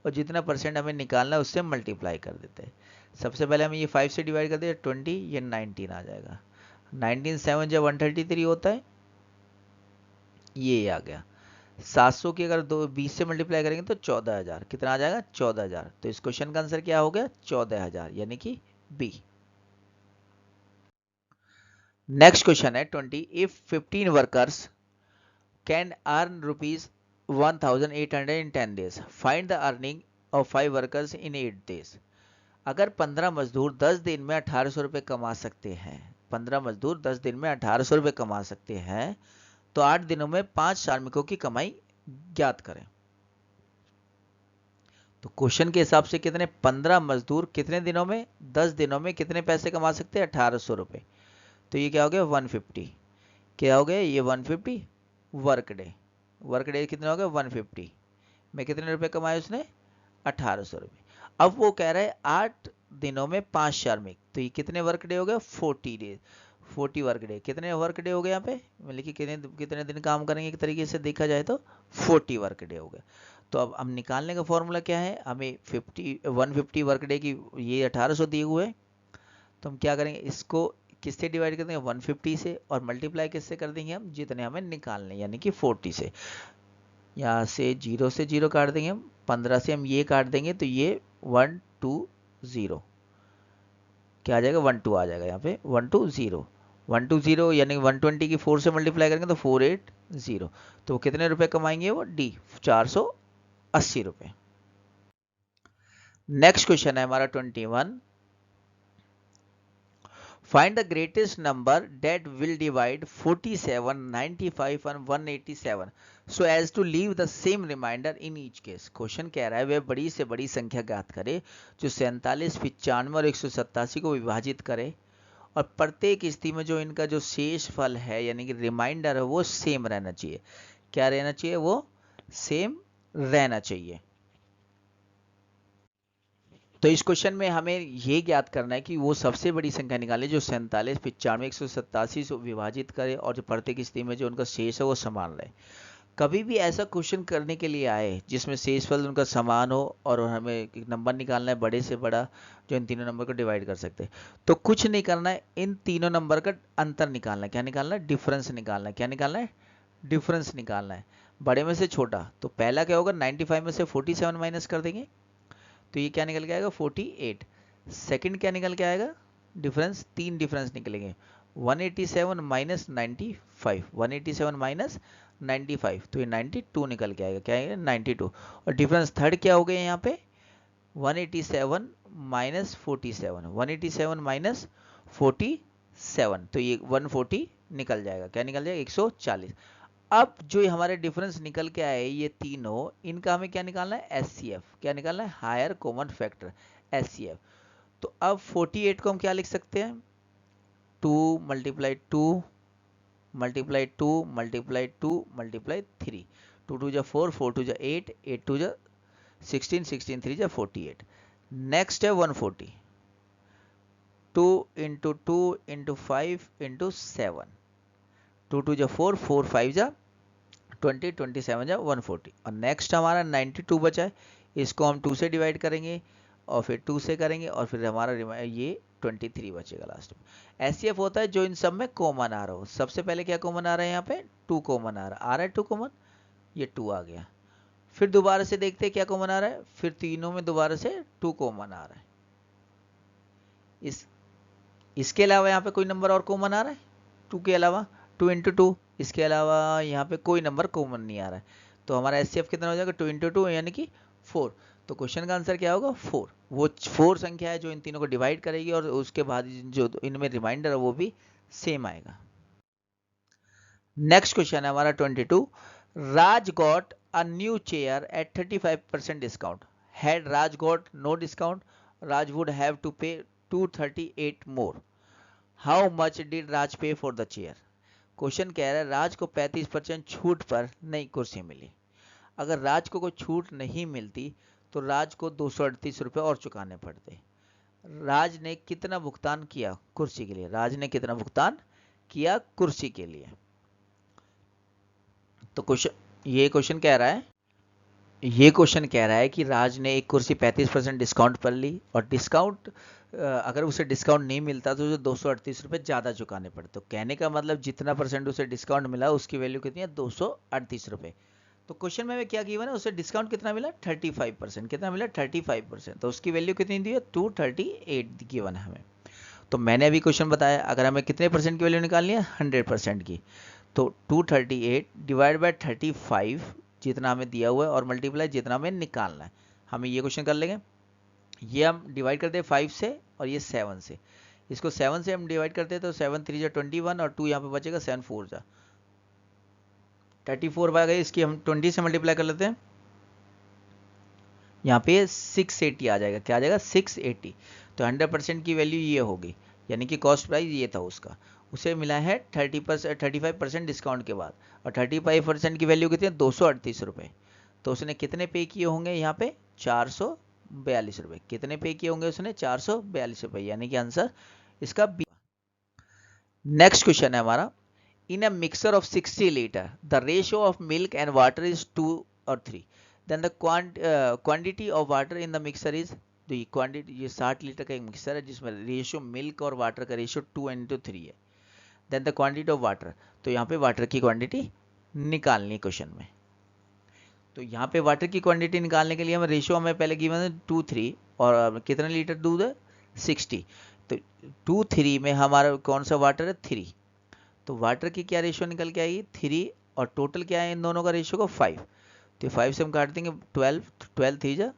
और जितना परसेंट हमें निकालना है उससे मल्टीप्लाई कर देते हैं। सबसे पहले हम ये 5 से डिवाइड कर दें 20, ये 19 आ जाएगा। 19/7 जब 133 होता है, ये आ गया। 700 की अगर 20 से मल्टीप्लाई करेंगे तो 14,000, कितना आ जाएगा 14,000। तो इस क्वेश्चन का आंसर क्या हो गया 14,000, यानी कि बी। नेक्स्ट क्वेश्चन है 20, if 15 workers can earn ₹1,800 in 10 days, find the earning of 5 workers in 8 days। अगर 15 मजदूर 10 दिन में 1800 रुपये कमा सकते हैं, 15 मजदूर 10 दिन में 1800 रुपये कमा सकते हैं, तो 8 दिनों में 5 श्रमिकों की कमाई ज्ञात करें। तो क्वेश्चन के हिसाब से कितने 15 मजदूर कितने दिनों में 10 दिनों में कितने पैसे कमा सकते हैं 1800 रुपये। तो ये क्या हो गया 150, क्या हो गया ये 150 वर्क डे। वर्क डे कितने हो गए 150 में कितने रुपए कमाए उसने 1800 रुपये। अब वो कह रहा है 8 दिनों में 5 श्रमिक, तो ये कितने वर्क डे हो गए 40 डे, 40 वर्क डे। कितने वर्क डे हो गए यहाँ पे मतलब कि कितने दिन काम करेंगे, एक तरीके से देखा जाए तो 40 वर्क डे हो गए। तो अब हम निकालने का फॉर्मूला क्या है, हमें 150 वर्क डे की ये 1800 दिए हुए हैं, तो हम क्या करेंगे इसको किससे डिवाइड कर देंगे 150 से, और मल्टीप्लाई किससे कर देंगे हम जितने हमें निकालने, यानी कि 40 से। यहाँ से 0 से 0 काट देंगे हम, 15 से हम ये काट देंगे, तो ये 120 क्या आ जाएगा 12 आ जाएगा यहाँ पे 120 यानी 120 की 4 से मल्टीप्लाई करेंगे तो 480। तो कितने रुपए कमाएंगे वो डी 480 रुपए। नेक्स्ट क्वेश्चन है हमारा 21, find the greatest number that will divide 47, 95 and 187 so as to leave the same remainder in each case। Question कह रहा है वह बड़ी से बड़ी संख्या ज्ञात करे जो 47, 95 और 187 को विभाजित करे और प्रत्येक स्थिति में जो इनका जो शेष फल है यानी कि रिमाइंडर है वो सेम रहना चाहिए। क्या रहना चाहिए, वो सेम रहना चाहिए। तो इस क्वेश्चन में हमें ये ज्ञात करना है कि वो सबसे बड़ी संख्या निकाले जो 47, 95, 187 से विभाजित करे और जो प्रत्येक स्थिति में जो उनका शेष है वो समान रहे। कभी भी ऐसा क्वेश्चन करने के लिए आए जिसमें शेषफल उनका समान हो और हमें एक नंबर निकालना है बड़े से बड़ा जो इन तीनों नंबर को डिवाइड कर सकते हैं, तो कुछ नहीं करना है, इन तीनों नंबर का अंतर निकालना है। क्या निकालना है, डिफरेंस निकालना है। क्या निकालना है, डिफरेंस निकालना है, बड़े में से छोटा। तो पहला क्या होगा 95 में से 47 माइनस कर देंगे तो ये क्या निकल के आएगा 48। सेकंड क्या निकल के आएगा डिफरेंस, तीन डिफरेंस निकलेंगे 187 माइनस 95, 187 माइनस 95 तो ये 92 निकल के आएगा। क्या है 92। और डिफरेंस थर्ड क्या हो गए यहाँ पे 187 माइनस 47, 187 माइनस 47 तो ये 140 निकल जाएगा। क्या निकल जाएगा 140। अब जो हमारे डिफरेंस निकल के आए ये तीनों, इनका हमें क्या निकालना है एचसीएफ। क्या निकालना है, हायर कॉमन फैक्टर एचसीएफ। तो अब 48 को हम क्या लिख सकते हैं 2 मल्टीप्लाई 2 मल्टीप्लाई 2 मल्टीप्लाई 2 मल्टीप्लाई 3, 2 2 जा 4, 4 2 जा 8, 8 2 जा 16, 16 3 जा 48। नेक्स्ट है 140, 2 इंटू 2 इंटू 5 इंटू 7, 2 2 जा 4, 4 5 जा 20, 27 जा 140। और नेक्स्ट हमारा 92 बचा है, इसको हम 2 से डिवाइड करेंगे और फिर 2 से करेंगे और फिर हमारा ये 23 बचेगा लास्ट में। एचसीएफ होता है जो इन सब में कॉमन आ रहा हो। सबसे पहले क्या कॉमन आ रहा है यहाँ पे 2 कॉमन आ रहा है 2 कॉमन, ये 2 आ गया। फिर दोबारा से देखते हैं क्या कॉमन आ रहा है, फिर तीनों में दोबारा से 2 कॉमन आ रहा है। इसके अलावा यहाँ पे कोई नंबर और कॉमन आ रहा है 2 के अलावा, 2 इंटू 2, इसके अलावा यहाँ पे कोई नंबर कॉमन नहीं आ रहा है। तो हमारा एचसीएफ कितना हो जाएगा 2 इंटू 2 यानी कि 4। तो क्वेश्चन का आंसर क्या होगा 4। वो 4 संख्या है जो इन तीनों को डिवाइड करेगी और उसके बाद जो इनमें रिमाइंडर है वो भी सेम आएगा। नेक्स्ट क्वेश्चन है हमारा 22, Raj got a new chair at 35% discount. Had Raj got no discount, Raj would have to pay 238 more. How much did Raj pay for the chair. Question कह रहा है राज को 35% छूट पर नई कुर्सी मिली। अगर राज को कोई छूट नहीं मिलती तो राज को 238 रुपये और चुकाने पड़ते। राज ने कितना भुगतान किया कुर्सी के लिए, राज ने कितना भुगतान किया कुर्सी के लिए। तो क्वेश्चन, ये क्वेश्चन कह रहा है ये क्वेश्चन कह रहा है कि राज ने एक कुर्सी 35% डिस्काउंट पर ली और डिस्काउंट अगर उसे डिस्काउंट नहीं मिलता तो उसे 238 रुपये ज़्यादा चुकाने पड़ते। तो कहने का मतलब जितना परसेंट उसे डिस्काउंट मिला उसकी वैल्यू कितनी है, 238 रुपये। तो क्वेश्चन में क्या गिवन है, उसे डिस्काउंट कितना मिला, 35%। कितना मिला, 35%। तो उसकी वैल्यू कितनी दी है, 238 गिवन है हमें। तो मैंने अभी क्वेश्चन बताया, अगर हमें कितने परसेंट की वैल्यू निकालनी है, 100% की। तो 238 डिवाइड बाय 35 जितना हमें दिया हुआ है और मल्टीप्लाई जितना हमें निकालना है। हमें ये क्वेश्चन कर लेंगे। ये हम डिवाइड करते हैं 5 से और ये 7 से। इसको 7 से हम डिवाइड करते हैं तो 7 3 जा 21 और 2 यहाँ पे बचेगा 7 4 जा 34 आ गई। इसकी हम 20 से मल्टीप्लाई कर लेते हैं, यहाँ पे 680 आ जाएगा। क्या आ जाएगा, 680। तो 100% की वैल्यू ये होगी, यानी कि कॉस्ट प्राइस ये था उसका। उसे मिला है 35% डिस्काउंट के बाद। और 35% की वैल्यू कितनी है, 238 रुपये। तो उसने कितने पे किए होंगे यहाँ पे, 442 रुपये। कितने पे किए होंगे उसने, 442 रुपये, यानी कि आंसर इसका बी। नेक्स्ट क्वेश्चन है हमारा, in a mixture of 60 litre the ratio of milk and water is 2 और 3, then the quantity of water in the mixture is, तो ये क्वांटिटी, ये 60 लीटर का एक मिक्सर है जिसमें रेशियो मिल्क और वाटर का रेशियो 2:3 है। Then the quantity of water, तो यहाँ पे वाटर की क्वांटिटी निकालनी क्वेश्चन में। तो यहाँ पे वाटर की क्वांटिटी निकालने के लिए हमें रेशियो हमें पहले गिवन है 2:3 और कितना लीटर दूध है, 60। तो 2:3 में हमारा कौन सा वाटर है, 3। तो वाटर की क्या रेशियो निकल के आएगी, 3। और टोटल क्या है इन दोनों का रेशियो को, 5। तो 5 से हम काट देंगे 12, 12 3 जा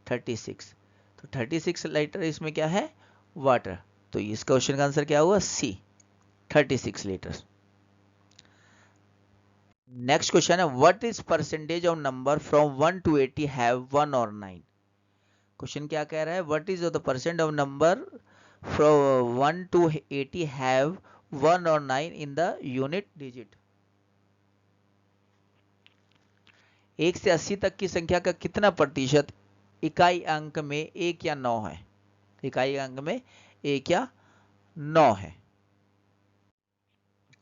36। तो 36 लीटर इसमें क्या है, वाटर। तो इस क्वेश्चन का आंसर क्या हुआ, सी, 36 लीटर। नेक्स्ट क्वेश्चन है, what is percentage of number from 1 to 80 have 1 और 9। क्वेश्चन क्या कह रहा है, what is the percent of number from 1 to 80 have 1 और 9 इन द यूनिट डिजिट। 1 से 80 तक की संख्या का कितना प्रतिशत इकाई अंक में 1 या 9 है। इकाई अंक में 1 या 9 है।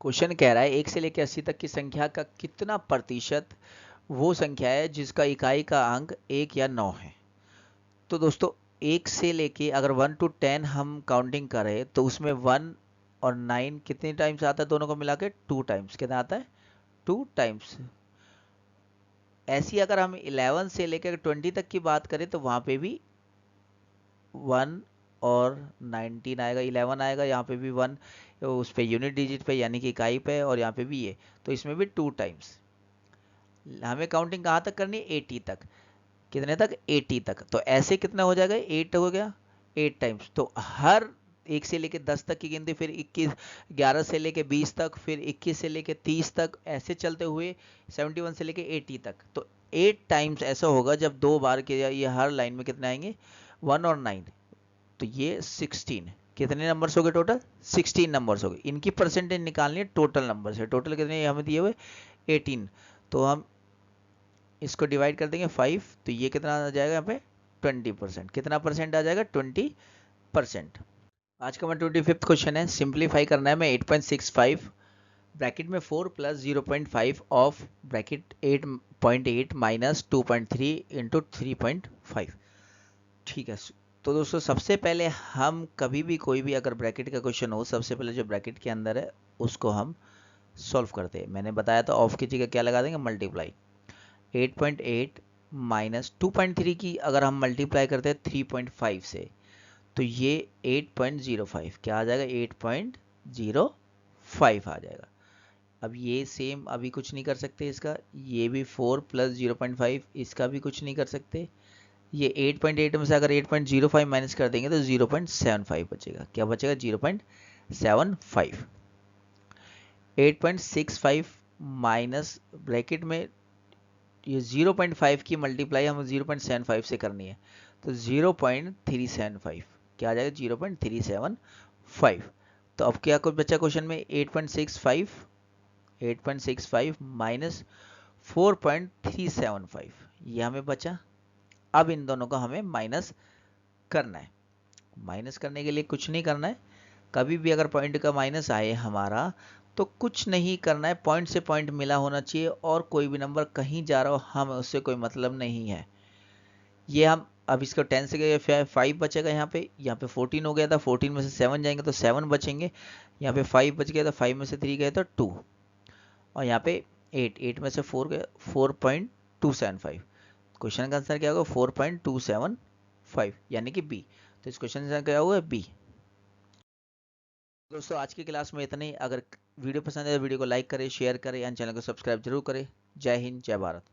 क्वेश्चन कह रहा है 1 से लेकर 80 तक की संख्या का कितना प्रतिशत वो संख्या है जिसका इकाई का अंक 1 या 9 है। तो दोस्तों 1 से लेके अगर 1 to 10 हम काउंटिंग करें तो उसमें 1 और 9 कितने टाइम्स आता है, दोनों को मिला के 2 टाइम्स। कितना आता है, 2 टाइम्स। ऐसी अगर हम 11 से लेकर 20 तक की बात करें तो वहां पे भी 1 और 19 आएगा, 11 आएगा, यहाँ पे भी 1 उस पे यूनिट डिजिट पे यानी कि इकाई पे, और यहाँ पे भी ये, तो इसमें भी 2 टाइम्स। हमें काउंटिंग कहाँ तक करनी है, 80 तक। कितने तक, 80 तक। तो ऐसे कितना हो जाएगा, 8 हो गया, 8 टाइम्स। तो हर 1 से लेके 10 तक की गिनती, फिर 21, 11 से लेके 20 तक, फिर 21 से लेके 30 तक, ऐसे चलते हुए 71 से लेके 80 तक। तो 8 टाइम्स ऐसा होगा जब 2 बार के ये हर लाइन में कितने आएंगे, 1 और 9। तो ये 16, कितने नंबर्स हो गए टोटल, 16 नंबर्स हो गए। इनकी परसेंटेज निकालनी है टोटल नंबर से। टोटल कितने हमें दिए हुए, 18। तो हम इसको डिवाइड कर देंगे 5, तो ये कितना आ जाएगा यहाँ पे, 20%। कितना परसेंट आ जाएगा, 20%। आज का 125th क्वेश्चन है, सिंप्लीफाई करना है हमें 8.65 ब्रैकेट में 4 plus 0.5 of bracket 8.8 minus 2.3 into 3.5। ठीक है। तो दोस्तों सबसे पहले हम कभी भी कोई भी अगर ब्रैकेट का क्वेश्चन हो, सबसे पहले जो ब्रैकेट के अंदर है उसको हम सॉल्व करते हैं। मैंने बताया था ऑफ की जगह क्या लगा देंगे, मल्टीप्लाई। 8.8 माइनस 2.3 की अगर हम मल्टीप्लाई करते हैं 3.5 से तो ये 8.05 क्या आ जाएगा, 8.05 आ जाएगा। अब ये सेम अभी कुछ नहीं कर सकते इसका, ये भी 4 प्लस 0.5, इसका भी कुछ नहीं कर सकते। ये 8.8 में से अगर 8.05 माइनस कर देंगे तो 0.75 बचेगा। क्या बचेगा, 0.75। 8.65 माइनस ब्रैकेट में ये 0.5 की मल्टीप्लाई हम 0.75 से करनी है, तो 0.375 क्या आ जाएगा, 0.375। तो अब क्या कुछ बचा क्वेश्चन में, 8.65 माइनस 4.375 ये हमें बचा। अब इन दोनों को हमें माइनस करना है। माइनस करने के लिए कुछ नहीं करना है, कभी भी अगर पॉइंट का माइनस आए हमारा तो कुछ नहीं करना है, पॉइंट से पॉइंट मिला होना चाहिए और कोई भी नंबर कहीं जा रहा हो हमें उससे कोई मतलब नहीं है। ये हम अब इसको 10 से गए 5 बचेगा, यहाँ पे 14 हो गया था, 14 में से 7 जाएंगे तो 7 बचेंगे, यहाँ पे 5 बच गया था, 5 में से 3 गए तो 2, और यहाँ पे 8 में से 4 गए 4.275। क्वेश्चन का आंसर क्या होगा 4.275 यानी कि बी। तो इस क्वेश्चन का आंसर क्या होगा बी। दोस्तों आज की क्लास में इतना ही। अगर वीडियो पसंद है तो वीडियो को लाइक करें, शेयर करें, एंड चैनल को सब्सक्राइब जरूर करें। जय हिंद, जय भारत।